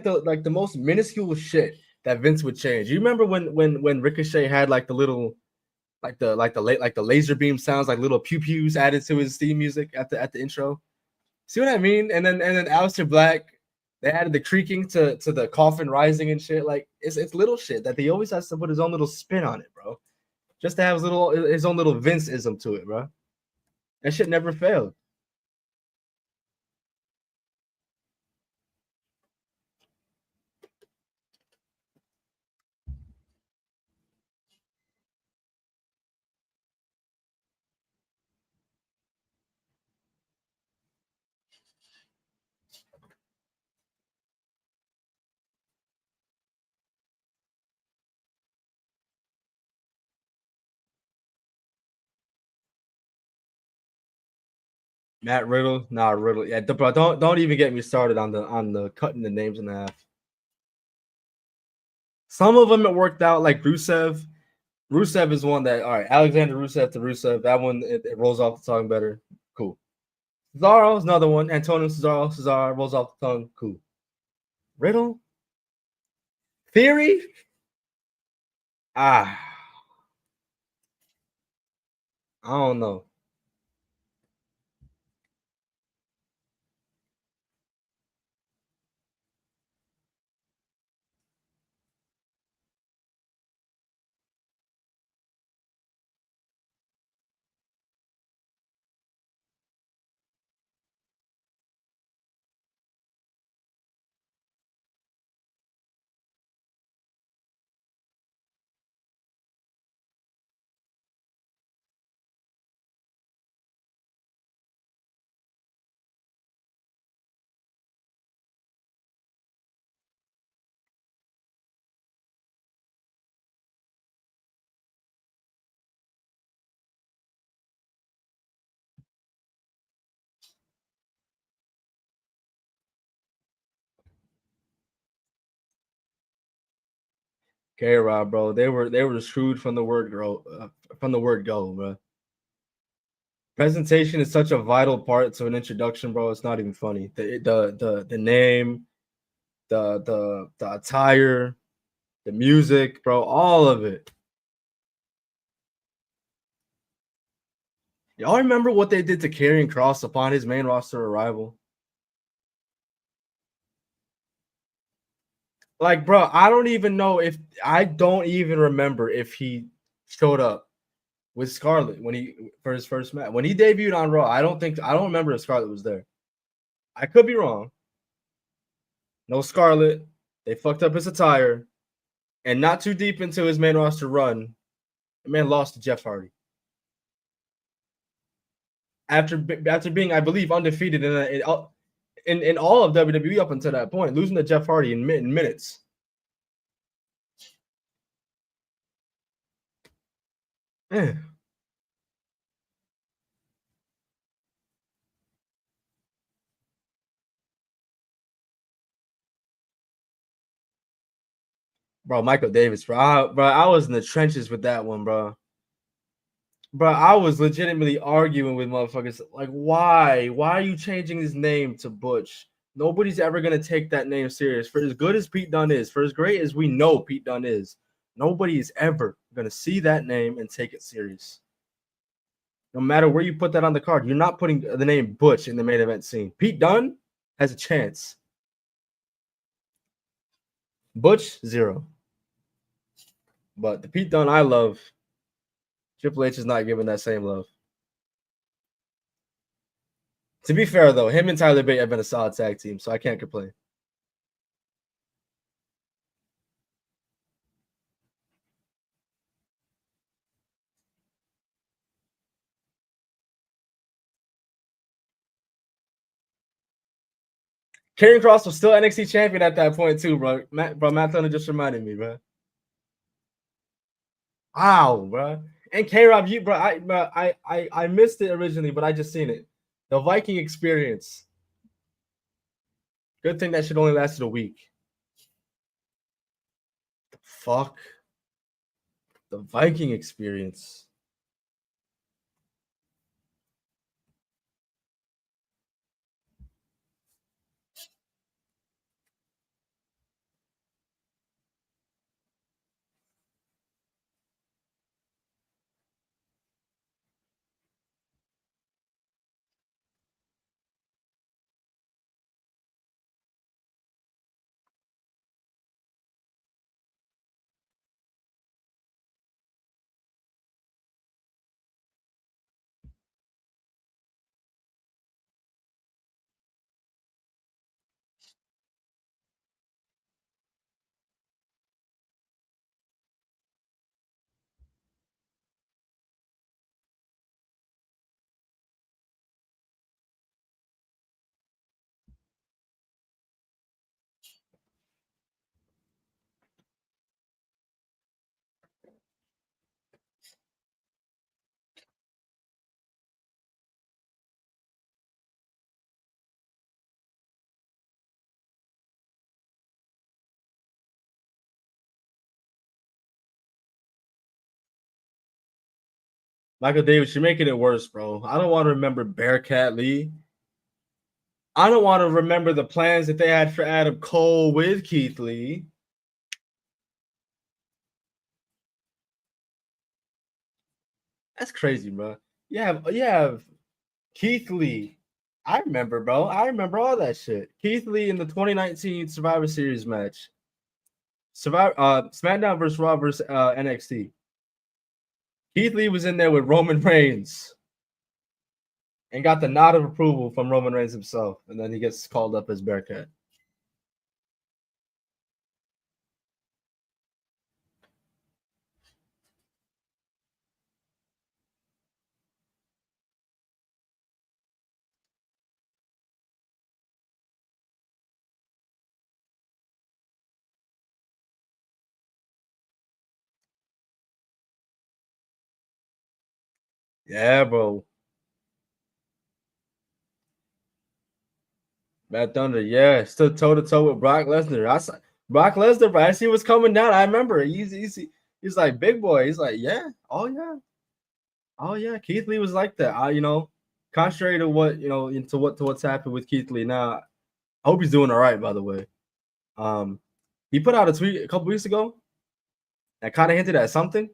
the most minuscule shit that Vince would change. You remember when Ricochet had like the little like the laser beam sounds, like little pew pews added to his theme music at the intro? See what I mean? And then Aleister Black, they added the creaking to the coffin rising and shit. Like, it's little shit that he always has to put his own little spin on it, bro. Just to have his own little Vince-ism to it, bro. That shit never failed. Matt Riddle, Riddle. Yeah, bro, don't even get me started on the cutting the names in half. Some of them it worked out, like Rusev. Rusev is one that, all right, Alexander Rusev to Rusev. That one it rolls off the tongue better. Cool. Cesaro's another one. Antonio Cesaro. Cesaro rolls off the tongue. Cool. Riddle. Theory. I don't know. K-Rod, bro. They were screwed from the word go, bro. Presentation is such a vital part to an introduction, bro. It's not even funny. The name, the attire, the music, bro, all of it. Y'all remember what they did to Karrion Kross upon his main roster arrival? Like, bro, I don't even remember if he showed up with Scarlett for his first match. When he debuted on Raw, I don't remember if Scarlett was there. I could be wrong. No Scarlett. They fucked up his attire. And not too deep into his main roster run, the man lost to Jeff Hardy. After being, I believe, undefeated in all of WWE up until that point, losing to Jeff Hardy in minutes. Bro, Michael Davis, bro. I was in the trenches with that one, bro. Bro, I was legitimately arguing with motherfuckers. Like, why? Why are you changing his name to Butch? Nobody's ever going to take that name serious. For as good as Pete Dunne is, for as great as we know Pete Dunne is, nobody is ever going to see that name and take it serious. No matter where you put that on the card, you're not putting the name Butch in the main event scene. Pete Dunne has a chance. Butch, 0. But the Pete Dunne I love, Triple H is not giving that same love. To be fair, though, him and Tyler Bate have been a solid tag team, so I can't complain. Karrion Kross was still NXT champion at that point too, bro. Matt Thunder just reminded me, bro. Wow, bro. And K-Rob, I missed it originally, but I just seen it. The Viking experience. Good thing that shit only lasted a week. The fuck? The Viking experience. Michael Davis, you're making it worse, bro. I don't want to remember Bearcat Lee. I don't want to remember the plans that they had for Adam Cole with Keith Lee. That's crazy, bro. You have Keith Lee. I remember, bro. I remember all that shit. Keith Lee in the 2019 Survivor Series match. SmackDown versus Raw versus NXT. Keith Lee was in there with Roman Reigns and got the nod of approval from Roman Reigns himself, and then he gets called up as Bearcat. Yeah, bro. Matt Thunder, yeah, stood toe to toe with Brock Lesnar. I saw Brock Lesnar, but as he was coming down, I remember he's like big boy. He's like, yeah, oh yeah. Keith Lee was like that. Contrary to what to what's happened with Keith Lee. Now, I hope he's doing all right. By the way, he put out a tweet a couple weeks ago that kind of hinted at something,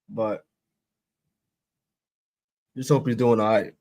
but just hope he's doing all right.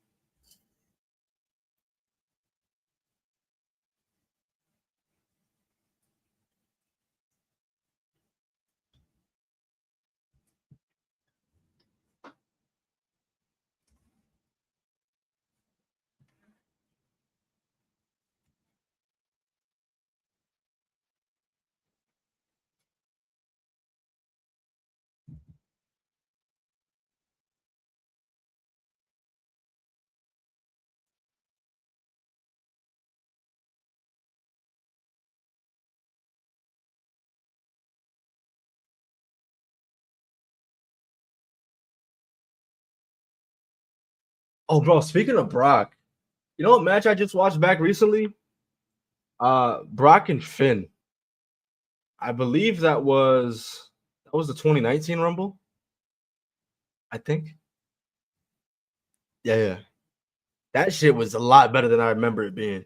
Oh, bro, speaking of Brock, you know what match I just watched back recently? Brock and Finn. I believe that was the 2019 Rumble. I think. Yeah. That shit was a lot better than I remember it being.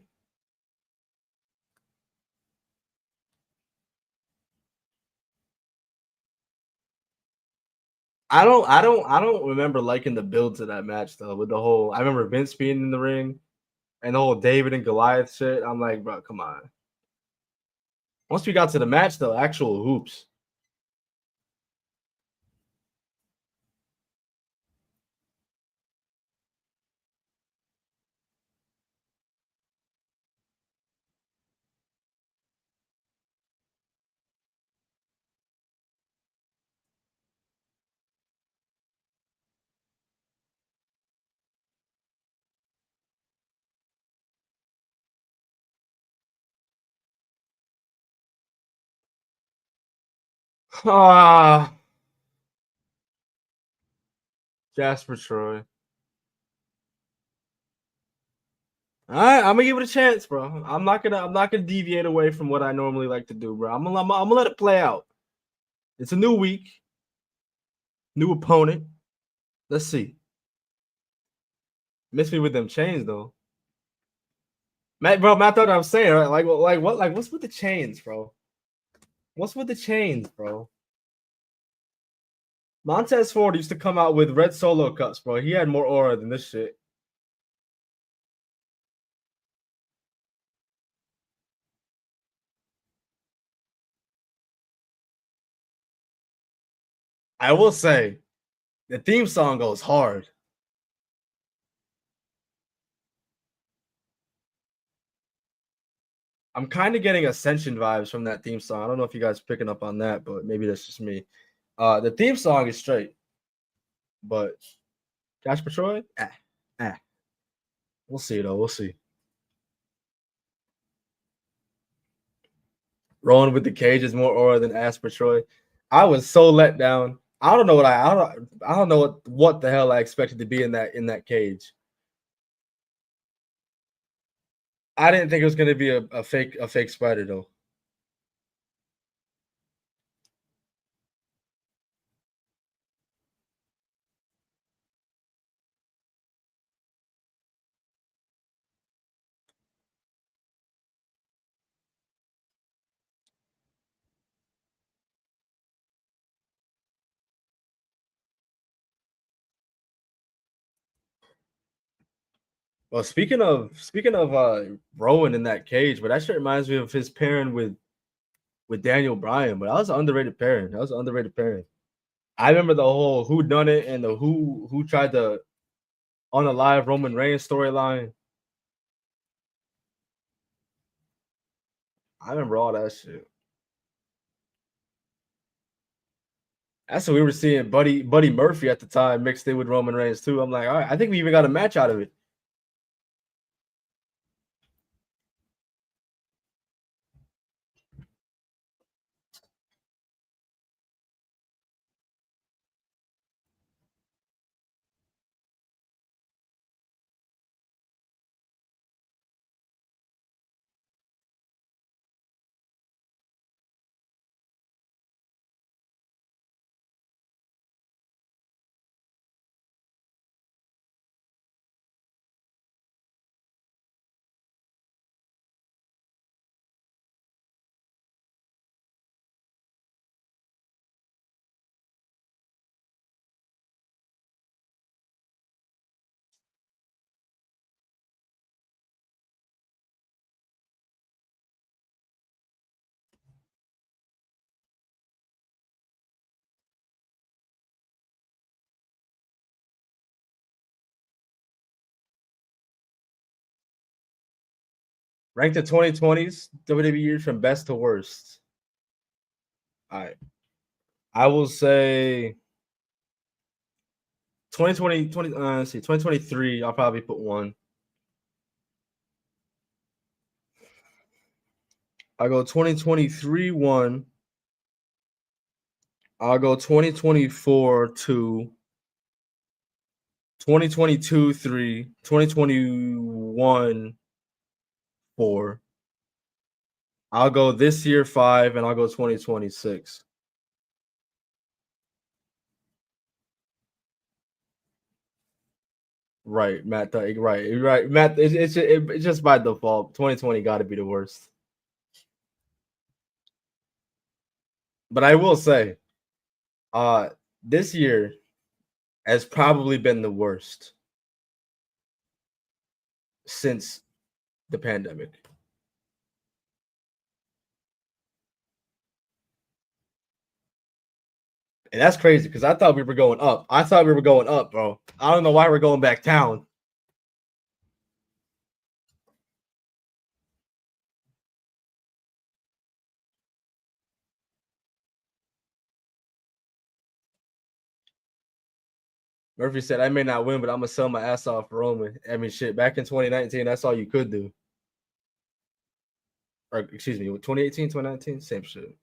I don't remember liking the build to that match though. With the whole, I remember Vince being in the ring and the whole David and Goliath shit. I'm like, bro, come on. Once we got to the match though, actual hoops. Ah, Jasper Troy. All right, I'm gonna give it a chance, bro. I'm not gonna deviate away from what I normally like to do, bro. I'm gonna let it play out. It's a new week, new opponent. Let's see. Miss me with them chains though. Matt, thought I was saying, right? What's with the chains, bro? What's with the chains, bro? Montez Ford used to come out with red solo cups, bro. He had more aura than this shit. I will say, the theme song goes hard. I'm kind of getting Ascension vibes from that theme song. I don't know if you guys picking up on that, but maybe that's just me. The theme song is straight, but Josh Troy, we'll see though. We'll see. Rolling with the cage is more aura than Asper Troy. I was so let down. I don't know what the hell I expected to be in that cage. I didn't think it was gonna be a fake spider though. Well, speaking of Rowan in that cage, but that shit reminds me of his pairing with Daniel Bryan. But that was an underrated pairing. That was an underrated pairing. I remember the whole who done it and the who tried to unalive Roman Reigns storyline. I remember all that shit. That's what we were seeing Buddy Murphy at the time mixed in with Roman Reigns too. I'm like, all right, I think we even got a match out of it. Ranked the 2020s WWE years from best to worst. All right. I will say 2023, I'll probably put one. I'll go 2023 1. I'll go 2024 2. 2022 3. 2021 4. I'll go this year 5, and I'll go 2026. Right, Matt. Right, Matt. It's just by default. 2020 got to be the worst. But I will say, this year has probably been the worst since the pandemic. And that's crazy because I thought we were going up. Bro. I don't know why we're going back down. Murphy said, I may not win, but I'm going to sell my ass off for Roman. I mean, shit, back in 2019, that's all you could do. Or, excuse me, 2018, 2019, same shit.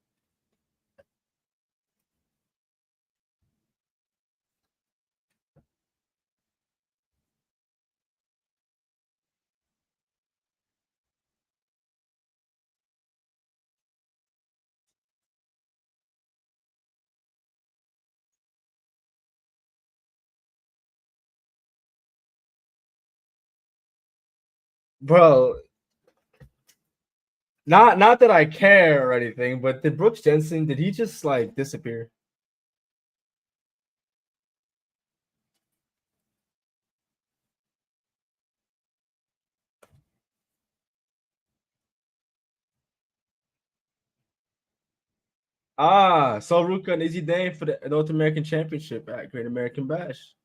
Bro, not that I care or anything, but did Brooks Jensen, did he just like disappear? So Ruka and Izzy Dane for the North American Championship at Great American Bash.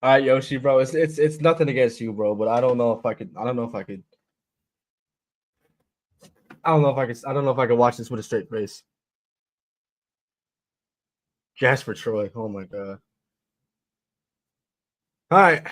All right, Yoshi, bro. It's nothing against you, bro, but I don't know if I could. I don't know if I could. I don't know if I could watch this with a straight face. Jasper Troy. Oh my god. All right.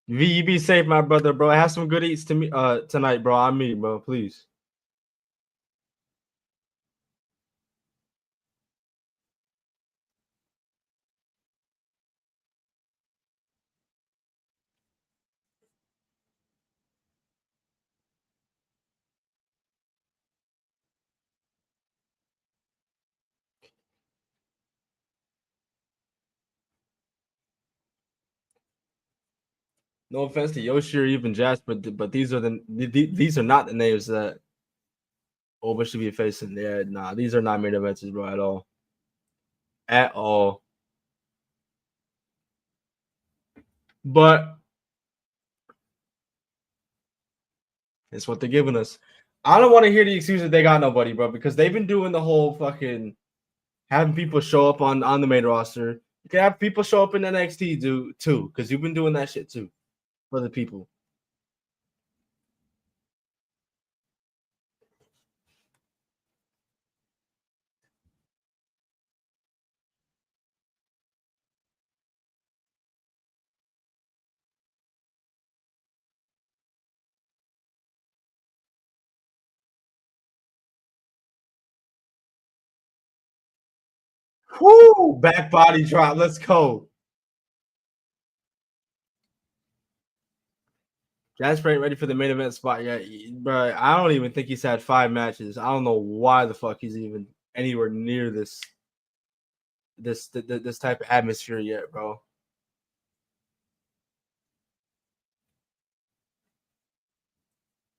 V, you be safe, my brother, bro. Have some good eats to me tonight, bro. I'm me, bro. Please. No offense to Yoshi or even Jasper, but these are these are not the names that Oba should be facing. Yeah, nah, these are not main events, bro, at all. At all. But it's what they're giving us. I don't want to hear the excuse that they got nobody, bro, because they've been doing the whole fucking having people show up on the main roster. You can have people show up in NXT too, because you've been doing that shit too for the people. Whoo! Back body drop. Let's go. Jasper ain't ready for the main event spot yet, but I don't even think he's had 5 matches. I don't know why the fuck he's even anywhere near this type of atmosphere yet, bro.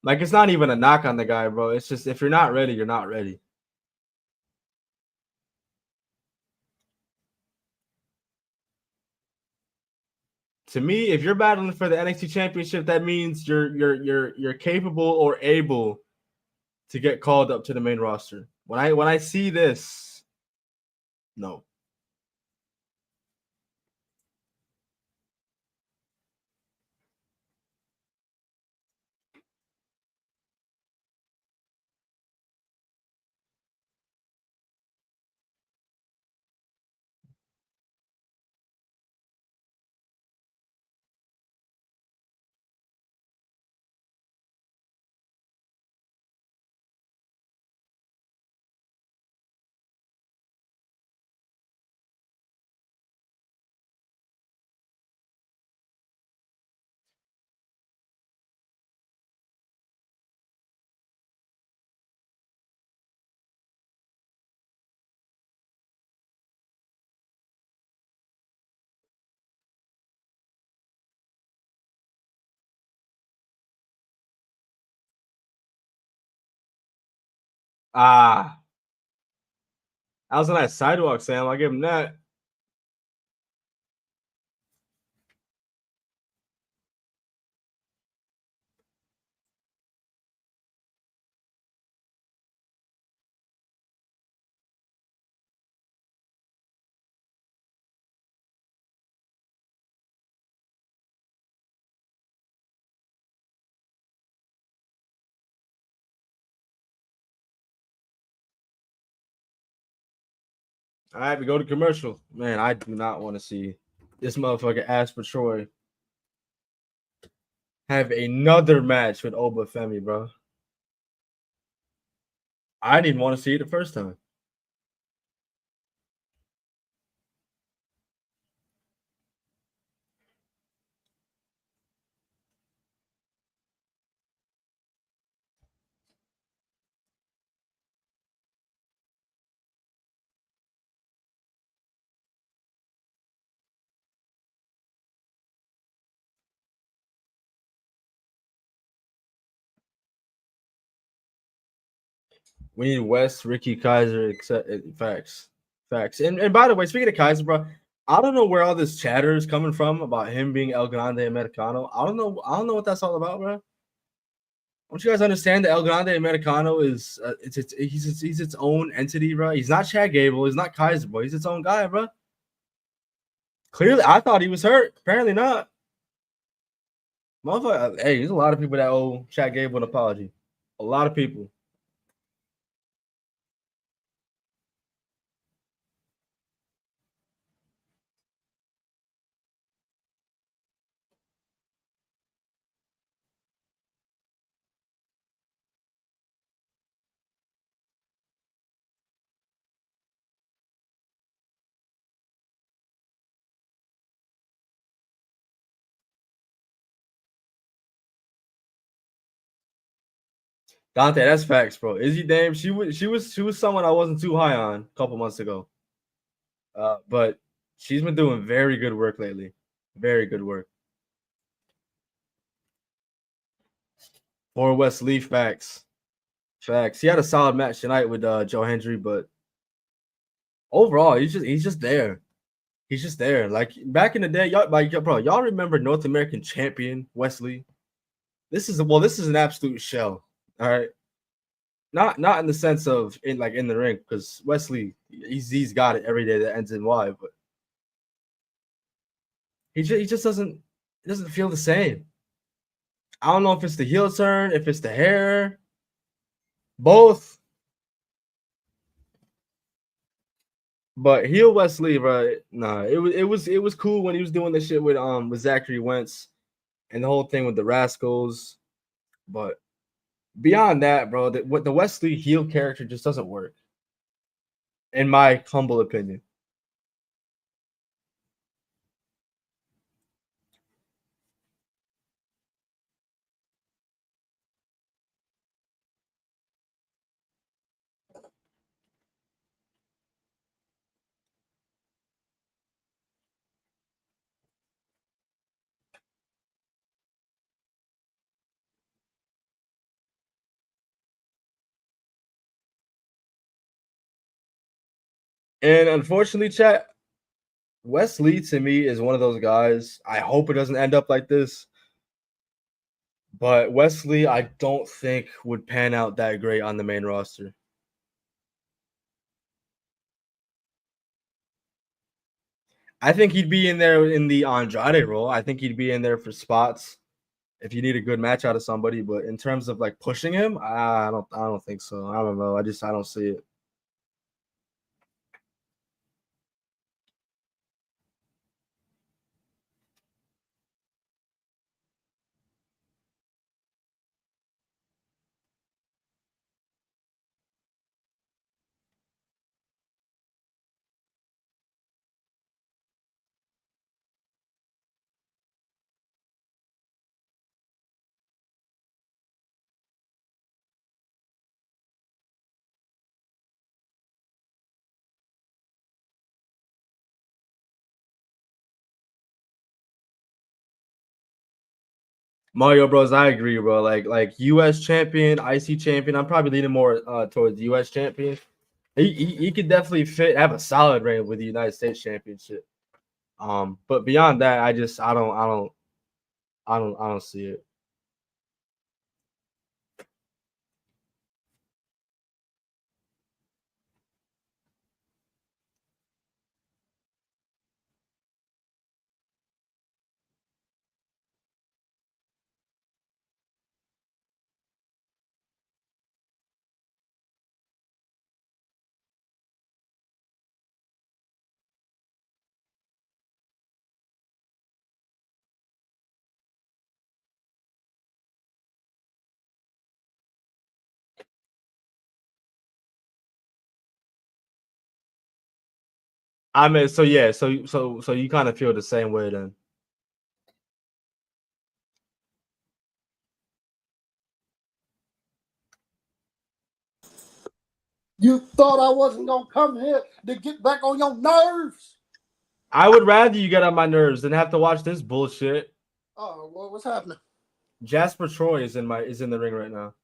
Like, it's not even a knock on the guy, bro. It's just if you're not ready, you're not ready. To me, if you're battling for the NXT Championship, that means you're capable or able to get called up to the main roster. When I see this, no. Ah, that was a nice sidewalk, Sam. I'll give him that. All right, we go to commercial. Man, I do not want to see this motherfucker Asper Troy have another match with Oba Femi, bro. I didn't want to see it the first time. We need West, Ricky, Kaiser, except facts. Facts. And by the way, speaking of Kaiser, bro, I don't know where all this chatter is coming from about him being El Grande Americano. I don't know. I don't know what that's all about, bro. Don't you guys understand that El Grande Americano is he's its own entity, bro? He's not Chad Gable. He's not Kaiser, bro. He's its own guy, bro. Clearly, I thought he was hurt. Apparently not. Motherfucker, hey, there's a lot of people that owe Chad Gable an apology. A lot of people. Dante, that's facts, bro. Izzy Dame, she was someone I wasn't too high on a couple months ago. But she's been doing very good work lately. Very good work. For Wesley, facts. Facts. He had a solid match tonight with Joe Hendry, but overall, he's just there. He's just there. Like back in the day, y'all remember North American champion Wesley? This is an absolute shell. All right. Not in the sense of in the ring, because Wesley, he's got it every day that ends in Y, but he just doesn't feel the same. I don't know if it's the heel turn, if it's the hair, both. But heel Wesley, right? Nah, it was cool when he was doing the shit with Zachary Wentz and the whole thing with the Rascals, but beyond that, bro, what the Wesley heel character just doesn't work, in my humble opinion. And unfortunately, chat, Wesley to me is one of those guys. I hope it doesn't end up like this. But Wesley, I don't think would pan out that great on the main roster. I think he'd be in there in the Andrade role. I think he'd be in there for spots if you need a good match out of somebody. But in terms of like pushing him, I don't think so. I don't know. I don't see it. Mario Bros, I agree, bro. Like US champion, IC champion. I'm probably leaning more towards US champion. He could definitely have a solid reign with the United States Championship. But beyond that, I don't see it. I mean, so yeah, so you kind of feel the same way then. You thought I wasn't gonna come here to get back on your nerves? I would rather you get on my nerves than have to watch this bullshit. Oh, well, what's happening? Jasper Troy is in the ring right now.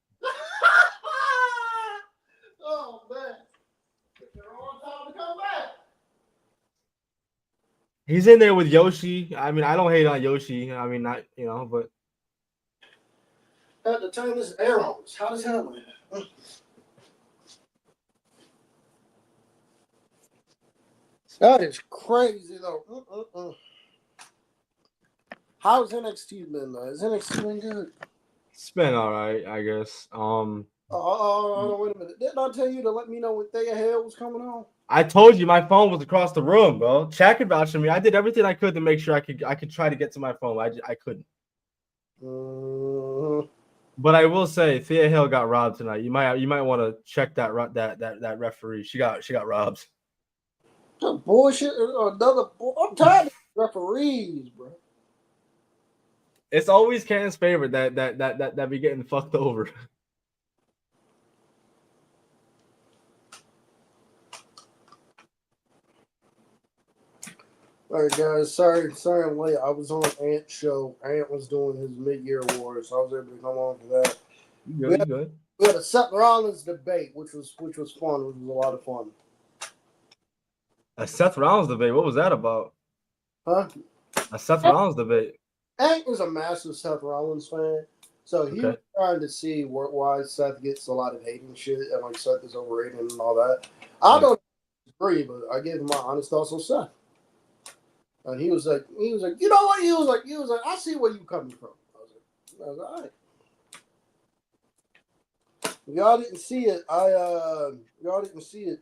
He's in there with Yoshi. I mean, I don't hate on Yoshi. I mean, not but At the time, this air on. It's hot as hell. That is crazy though. How's NXT been though? Is NXT been good? it's been all right, I guess. Oh, wait a minute. Didn't I tell you to let me know when Thea Hale was coming on? I told you my phone was across the room, bro. Chat could vouch for me. I did everything I could to make sure I could try to get to my phone. I couldn't. But I will say, Thea Hale got robbed tonight. You might want to check that referee. She got robbed. Bullshit. I'm tired of referees, bro. It's always Can's favorite that be getting fucked over. All right, guys. Sorry I'm late. I was on Ant's show. Ant was doing his mid-year awards, so I was able to come on for that. Good. We had a Seth Rollins debate, which was fun. Which was a lot of fun. A Seth Rollins debate. What was that about? Huh? A Seth Rollins debate. Ant is a massive Seth Rollins fan, so he was trying to see why Seth gets a lot of hate and shit, and like Seth is overrated and all that. I don't agree, but I gave him my honest thoughts on Seth. And he was like, you know what? He was like, I see where you coming from. I was like, all right. Y'all didn't see it. Y'all didn't see it.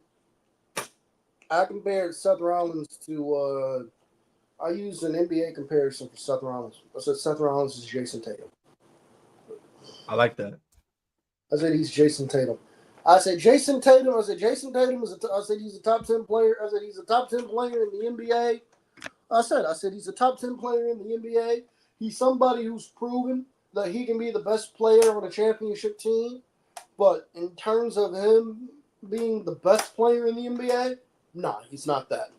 I compared Seth Rollins to. I used an NBA comparison for Seth Rollins. I said Seth Rollins is Jason Tatum. I like that. I said he's Jason Tatum. I said Jason Tatum. I said Jason Tatum is. I said he's a top 10 player. I said he's a top 10 player in the NBA. I said he's a top 10 player in the NBA. He's somebody who's proven that he can be the best player on a championship team. But in terms of him being the best player in the NBA, nah, he's not that.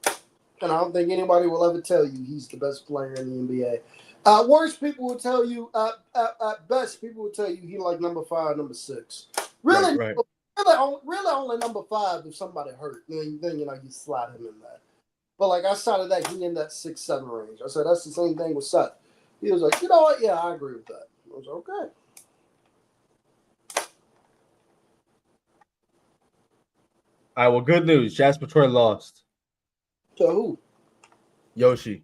And I don't think anybody will ever tell you he's the best player in the NBA. At worst, people will tell you. At best, people will tell you he like number 5, number 6. Really, right. really only number 5 if somebody hurt. Then you slide him in that. But like outside of that, he in that 6, 7 range. I said that's the same thing with Seth. He was like, you know what? Yeah, I agree with that. I was like, okay. All right. Well, good news. Jasper Troy lost. To who? Yoshi.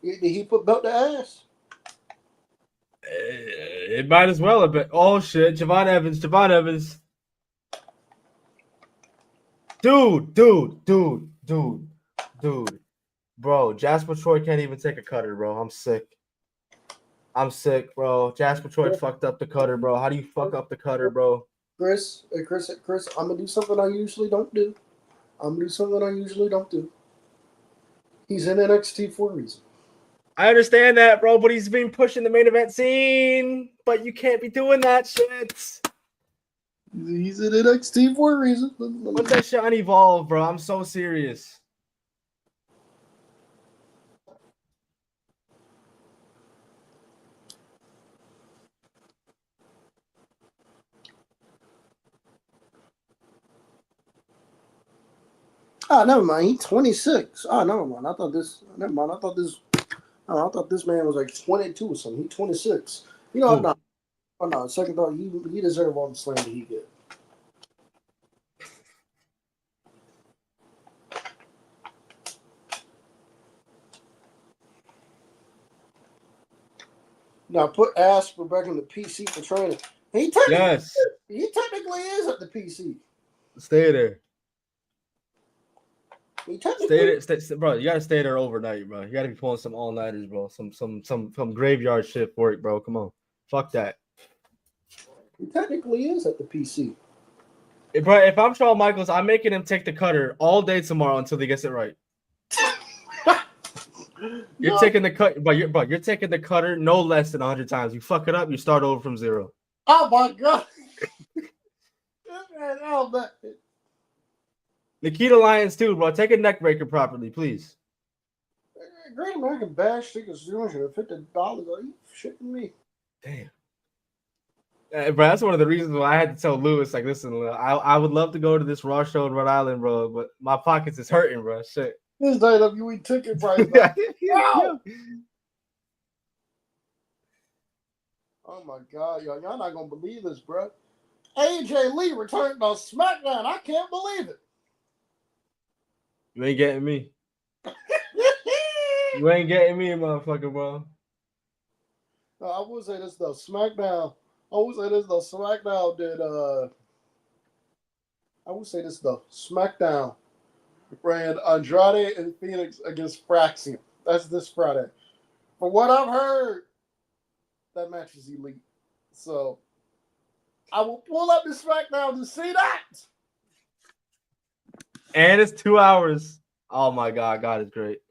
Did he put belt to ass? It might as well have been. Oh shit, Javon Evans. Dude. Bro, Jasper Troy can't even take a cutter, bro. I'm sick, bro. Jasper Troy fucked up the cutter, bro. How do you fuck up the cutter, bro? Chris, I'm gonna do something I usually don't do. He's in NXT for a reason. I understand that, bro, but he's been pushing the main event scene. But you can't be doing that shit. He's in NXT for a reason. Put that shit on Evolve, bro. I'm so serious. Oh, never mind. He's 26. Oh, never mind. I thought this man was like 22 or something. He's 26. You know, no. Second thought, he deserves all the slander he get. Now put Asper back in the PC for training. He technically is at the PC. Stay there. Stay bro. You gotta stay there overnight, bro. You gotta be pulling some all nighters, bro. Some graveyard shift work, bro. Come on, fuck that. He technically is at the PC. Bro, if I'm Shawn Michaels, I'm making him take the cutter all day tomorrow until he gets it right. You're taking the cut, but you're taking the cutter no less than 100 times. You fuck it up, you start over from 0. Oh my god! Nikita Lyons too, bro. Take a neck breaker properly, please. Great American Bash tickets $250. Are you shitting me? Damn. Bro, that's one of the reasons why I had to tell Lewis, like, listen, I would love to go to this Raw show in Rhode Island, bro, but my pockets is hurting, bro. Shit. This WWE ticket price. Wow. Oh my God, y'all not gonna believe this, bro. AJ Lee returned on SmackDown. I can't believe it. You ain't getting me. You ain't getting me, motherfucker, bro. No, I will say this though. SmackDown. I will say this though. SmackDown did. I will say this though. SmackDown ran Andrade and Phoenix against Fraxium. That's this Friday. From what I've heard, that match is elite. So I will pull up the SmackDown to see that. And it's 2 hours. Oh my God, God is great.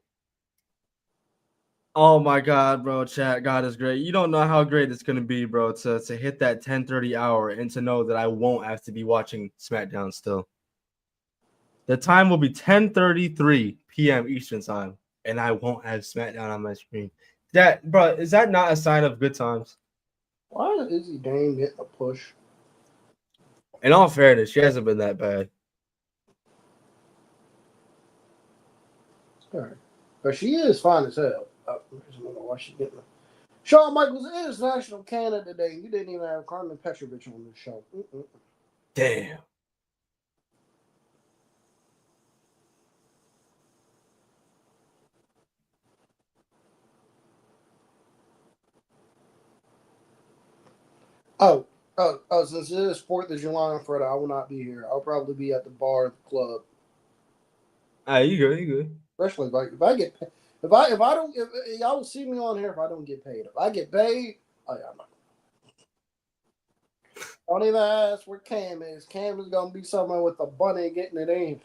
Oh my God, bro, chat, God is great. You don't know how great it's gonna be, bro, to hit that 10:30 hour and to know that I won't have to be watching SmackDown still. The time will be 10:33 p.m. Eastern time, and I won't have SmackDown on my screen. That, bro, is that not a sign of good times? Why is Izzy Dane getting a push? In all fairness, she hasn't been that bad. All right. But she is fine as hell. I don't know why she getting. Shawn Michaels is national candidate today. You didn't even have Carmen Petrovich on the show. Damn. Oh, since it is 4th of July on Friday, I will not be here. I'll probably be at the bar at the club. You good. Especially if I get paid. If y'all will see me on here if I don't get paid. If I get paid, oh yeah, I'm not. Don't even ask where Cam is. Cam is gonna be somewhere with a bunny getting it in.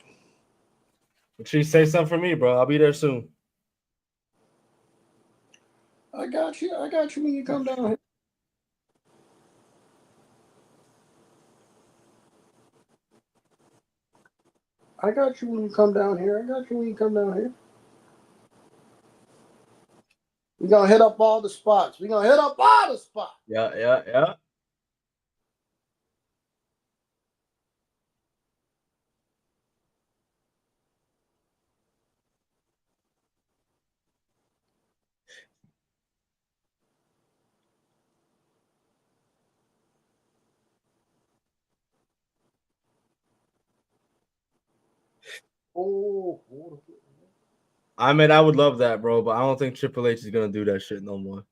Make sure you say something for me, bro. I'll be there soon. I got you when you come down here. I got you when you come down here. We're gonna hit up all the spots. Yeah. Oh. I mean, I would love that, bro, but I don't think Triple H is gonna do that shit no more.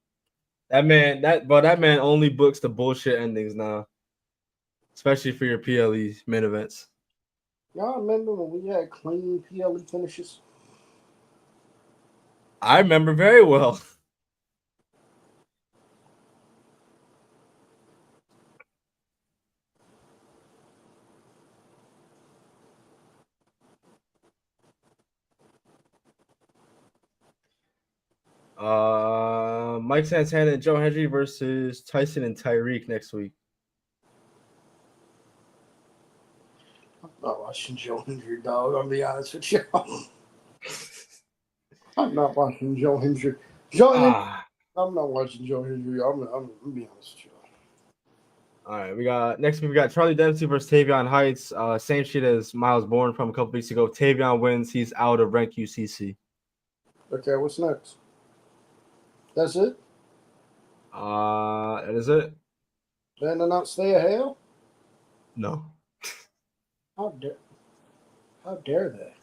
That man only books the bullshit endings now, especially for your PLE main events. Y'all remember when we had clean PLE finishes? I remember very well. Mike Santana and Joe Hendry versus Tyson and Tyreek next week. I'm not watching Joe Hendry, dog. I'll be honest with you. I'm not watching Joe Hendry. I'm not watching Joe Hendry. I'm be honest with you. All right, we got Charlie Dempsey versus Tavion Heights. Same shit as Miles Bourne from a couple weeks ago. Tavion wins. He's out of rank UCC. Okay, what's next? That's it? That is it. Then they're not stay of hell? No. How dare they?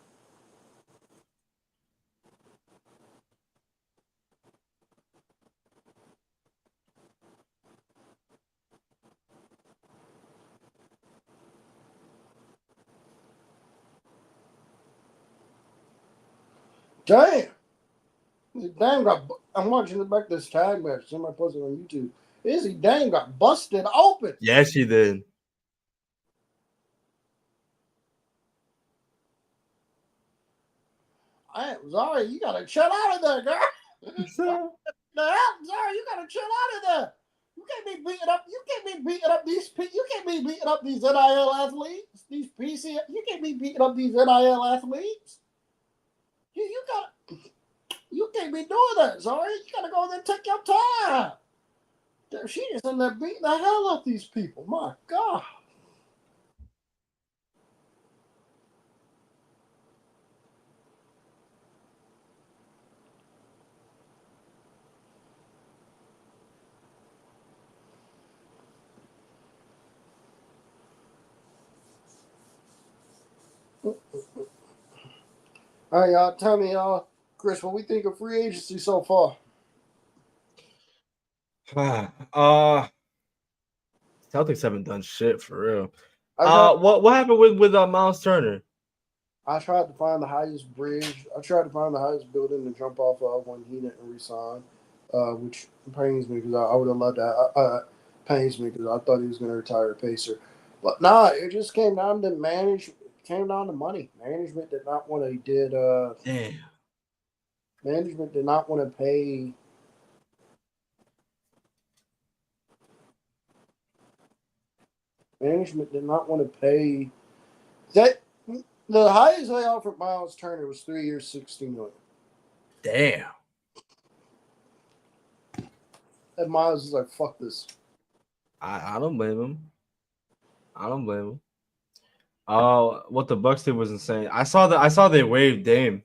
Damn! I'm watching it back this tag match. Somebody posted on YouTube. Izzy Dane got busted open. Yes, she did. I'm sorry, you gotta chill out of there, girl. Sorry, you gotta chill out of there. You can't be beating up. You can't be beating up these. You can't be beating up these NIL athletes. These PC. You can't be beating up these NIL athletes. You got. You can't be doing that. Sorry, you gotta go in there and take your time. She is in there beating the hell out of these people. My God. All right, y'all. Tell me, Chris, what we think of free agency so far? Celtics haven't done shit for real. I tried, What happened with Miles Turner? I tried to find the highest bridge. I tried to find the highest building to jump off of when he didn't resign, which pains me because I would have loved that. Pains me because I thought he was going to retire a Pacer. But nah, it just came down to came down to money. Management did not want to Damn. management did not want to pay. Management did not want to pay that. The highest they offered Miles Turner was 3 years, $60 million. Damn. And Miles is like, "Fuck this." I don't blame him. I don't blame him. What the Bucks did was insane. I saw they waived Dame.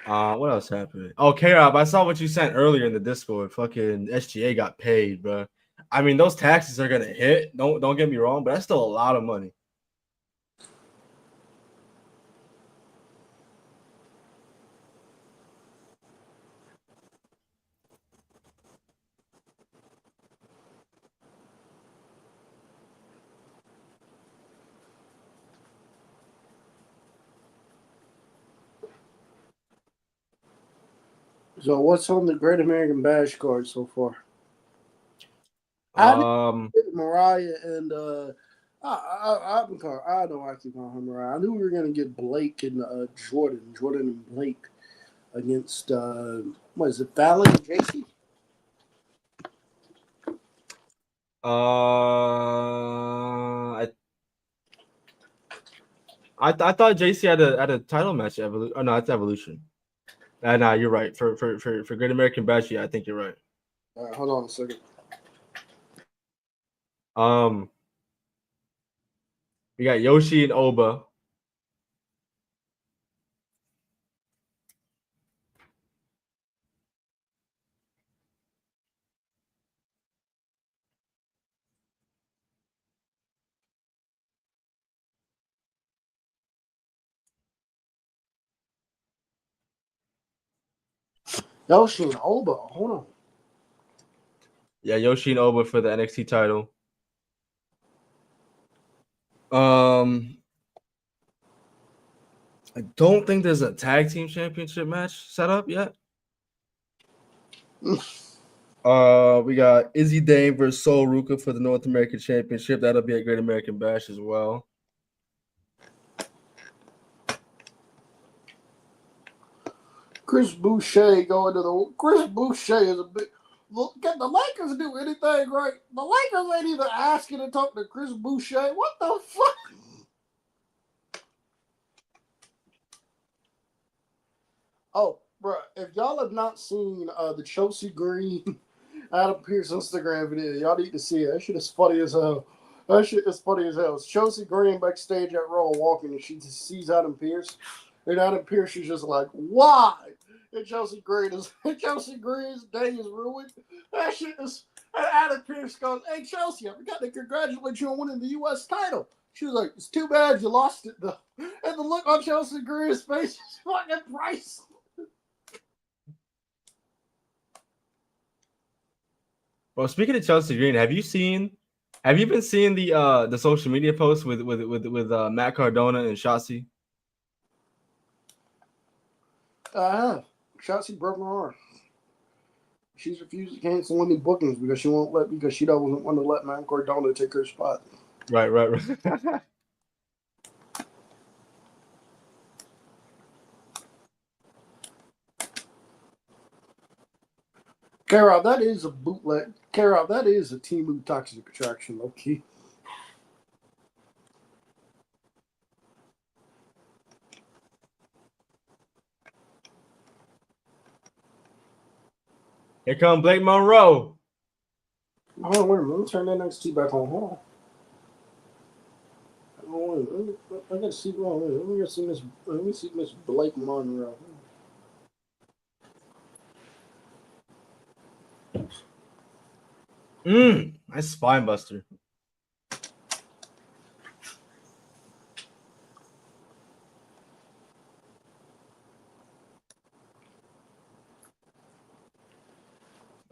What else happened? Oh, K-Rob, I saw what you sent earlier in the Discord. Fucking SGA got paid, bro. I mean, those taxes are gonna hit. Don't get me wrong, but that's still a lot of money. So what's on the Great American Bash card so far? Mariah and I know I keep on her Mariah. I knew we were gonna get Blake and Jordan and Blake against what is it, Fallon and JC? I thought JC had a title match. Oh no, it's Evolution. Nah, you're right. For Great American Bash, yeah, I think you're right. All right, hold on a second. We got Yoshi and Oba. Yoshi and Oba. Hold on. Yeah, Yoshi and Oba for the NXT title. I don't think there's a tag team championship match set up yet. We got Izzy Dane versus Sol Ruka for the North American Championship. That'll be a Great American Bash as well. Chris Boucher going to the. Chris Boucher is a big. Look, can the Lakers do anything right? The Lakers ain't even asking to talk to Chris Boucher. What the fuck? Oh, bro, if y'all have not seen the Chelsea Green Adam Pierce Instagram video, y'all need to see it. That shit is funny as hell. That shit is funny as hell. It's Chelsea Green backstage at Raw walking, and she just sees Adam Pierce. And Adam Pierce is just like, why? And Chelsea Green's day is ruined. That shit is. And Adam Pierce goes, "Hey Chelsea, I forgot to congratulate you on winning the U.S. title." She was like, "It's too bad you lost it though." And the look on Chelsea Green's face is fucking priceless. Well, speaking of Chelsea Green, have you been seeing the social media posts with Matt Cardona and Shotzi? Shotzi broke my arm. She's refused to cancel any bookings because she doesn't want to let Matt Cardona take her spot. Right. Carol, that is a bootleg. Carol, that is a Temu Toxic Attraction, low key. Here come Blake Monroe. Hold on, wait a minute. Let me turn that NXT back on. Hold on. I gotta see. Let me see Miss Blake Monroe. Nice spine buster.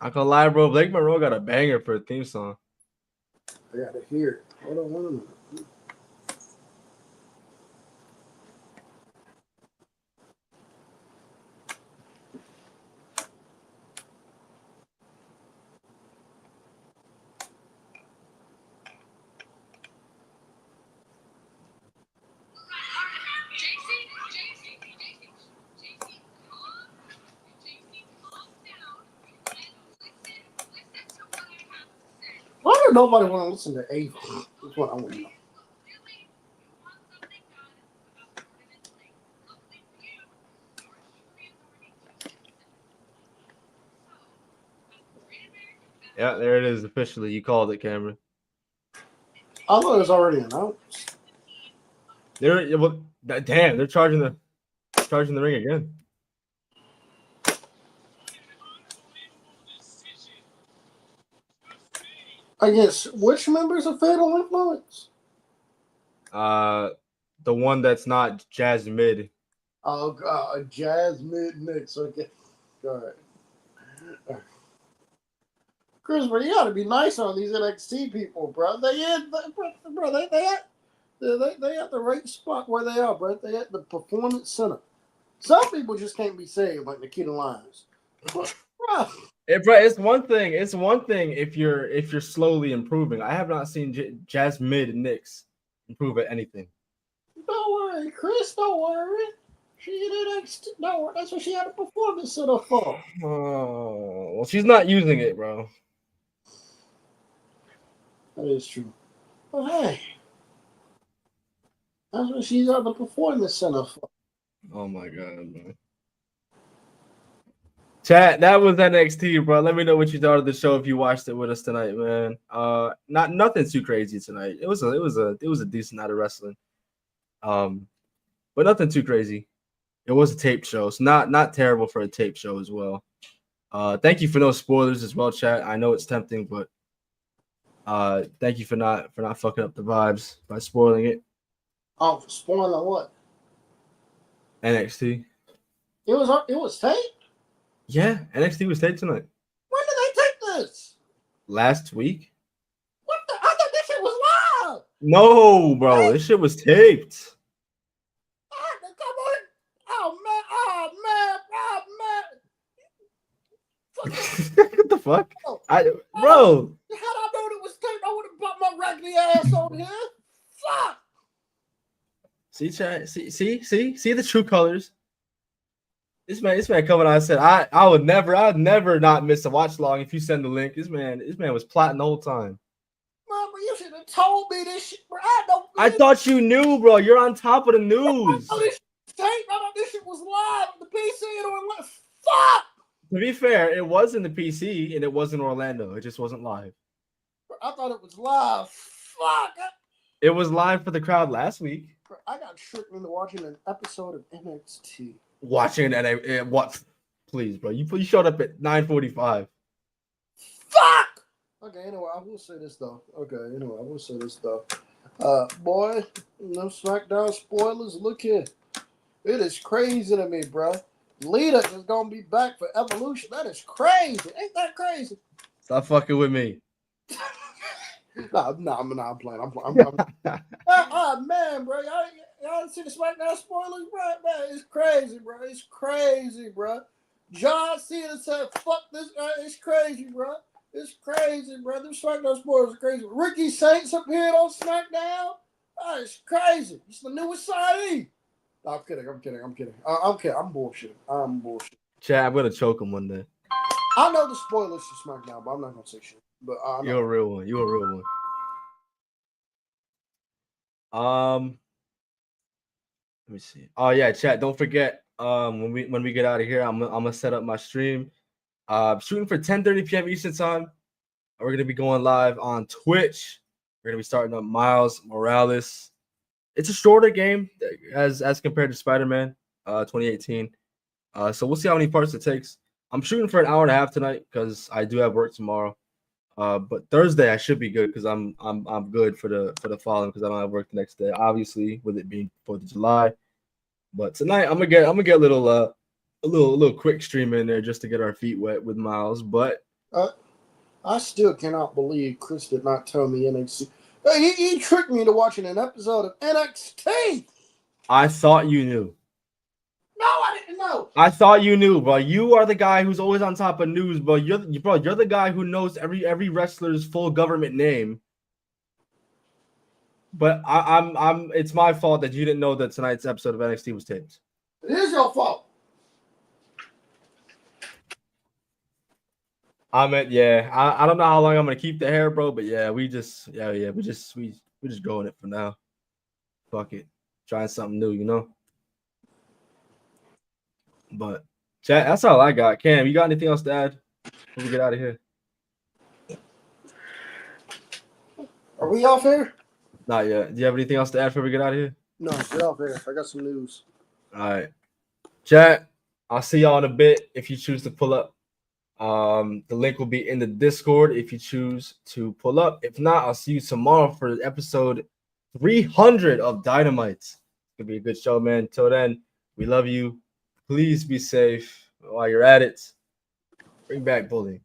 I can't lie, bro. Blake Monroe got a banger for a theme song. I gotta hear it. Hold on, hold on. Why do nobody want to listen to Ava? That's what I want to know. Yeah, there it is officially. You called it, Cameron. I thought it was already announced. Damn, they're charging the ring again. I guess which members of Fatal Influence? The one that's not Jazz Mid. Oh God, Jazz Mid Mix. Okay, all right. Chris, bro, you gotta be nice on these NXT people, bro. They at the right spot where they are, bro. They at the Performance Center. Some people just can't be saved, like Nikita Lyons. Bro, It's one thing. It's one thing if you're slowly improving. I have not seen Jazz Mid Knicks improve at anything. don't worry, Chris. Don't worry. She did NXT. Don't worry. That's what she had a Performance Center for. Oh, well, she's not using it, bro. That is true. But hey, that's what she's at the Performance Center for. Oh my god, man. Chat, that was NXT, bro. Let me know what you thought of the show if you watched it with us tonight, man. Nothing too crazy tonight. It was a decent night of wrestling. But nothing too crazy. It was a taped show, so not terrible for a taped show as well. Thank you for no spoilers as well, chat. I know it's tempting, but thank you for not fucking up the vibes by spoiling it. Oh, spoiling what? NXT. It was taped. Yeah, NXT was taped tonight. When did they tape this? Last week? What the? I thought this shit was live. No, bro, this shit was taped. Come on. Oh man. What the fuck? Bro. Bro. Had I known it was taped, I would have brought my raggedy ass on here. Fuck. See, chat. See the true colors. This man coming on and said, I'd never not miss a watch long if you send the link. This man was plotting the whole time. Man, but you should have told me this shit, bro. I thought you knew, bro. You're on top of the news. I thought this shit was live on the PC and on fuck. To be fair, it was in the PC and it was in Orlando. It just wasn't live. Bro, I thought it was live. Fuck. It was live for the crowd last week. Bro, I got tricked into watching an episode of NXT. Watching and what? Please, bro. You showed up at 9:45. Fuck. Okay. Anyway, I will say this though. Boy, no SmackDown spoilers. Look here. It is crazy to me, bro. Lita is gonna be back for Evolution. That is crazy. Ain't that crazy? Stop fucking with me. I'm playing. Man, bro. Y'all see the SmackDown spoilers, bro? Man, it's crazy, bro. It's crazy, bro. John Cena said, fuck this guy. It's crazy, bro. It's crazy, bro. Them SmackDown spoilers are crazy. Ricky Saints appeared on SmackDown. Oh, it's crazy. It's the newest signee. No, I'm kidding. I'm bullshitting. Chad, I'm gonna choke him one day. I know the spoilers for SmackDown, but I'm not gonna say shit. But you're a real one. Let me see. Oh yeah, chat. Don't forget. When we get out of here, I'm gonna set up my stream. Shooting for 10:30 p.m. Eastern time. We're gonna be going live on Twitch. We're gonna be starting up Miles Morales. It's a shorter game as compared to Spider-Man 2018. So we'll see how many parts it takes. I'm shooting for an hour and a half tonight because I do have work tomorrow. But Thursday I should be good because I'm good for the following because I don't have work the next day. Obviously, with it being 4th of July. But tonight I'm gonna get a little quick stream in there just to get our feet wet with Miles. But I still cannot believe Chris did not tell me NXT. He tricked me into watching an episode of NXT. I thought you knew. No, I didn't know. I thought you knew, bro. You are the guy who's always on top of news, bro. You're the guy who knows every wrestler's full government name. But I'm. It's my fault that you didn't know that tonight's episode of NXT was taped. It is your fault. I meant, yeah. I don't know how long I'm gonna keep the hair, bro. But yeah, we just going it for now. Fuck it, trying something new, you know. But chat, that's all I got. Cam, you got anything else to add before we get out of here? Are we off air? Not yet. Do you have anything else to add before we get out of here? No, get off air. I got some news. All right, chat. I'll see y'all in a bit if you choose to pull up. The link will be in the Discord if you choose to pull up. If not, I'll see you tomorrow for episode 300 of Dynamite. It's gonna be a good show, man. Till then, we love you. Please be safe while you're at it. Bring back bullying.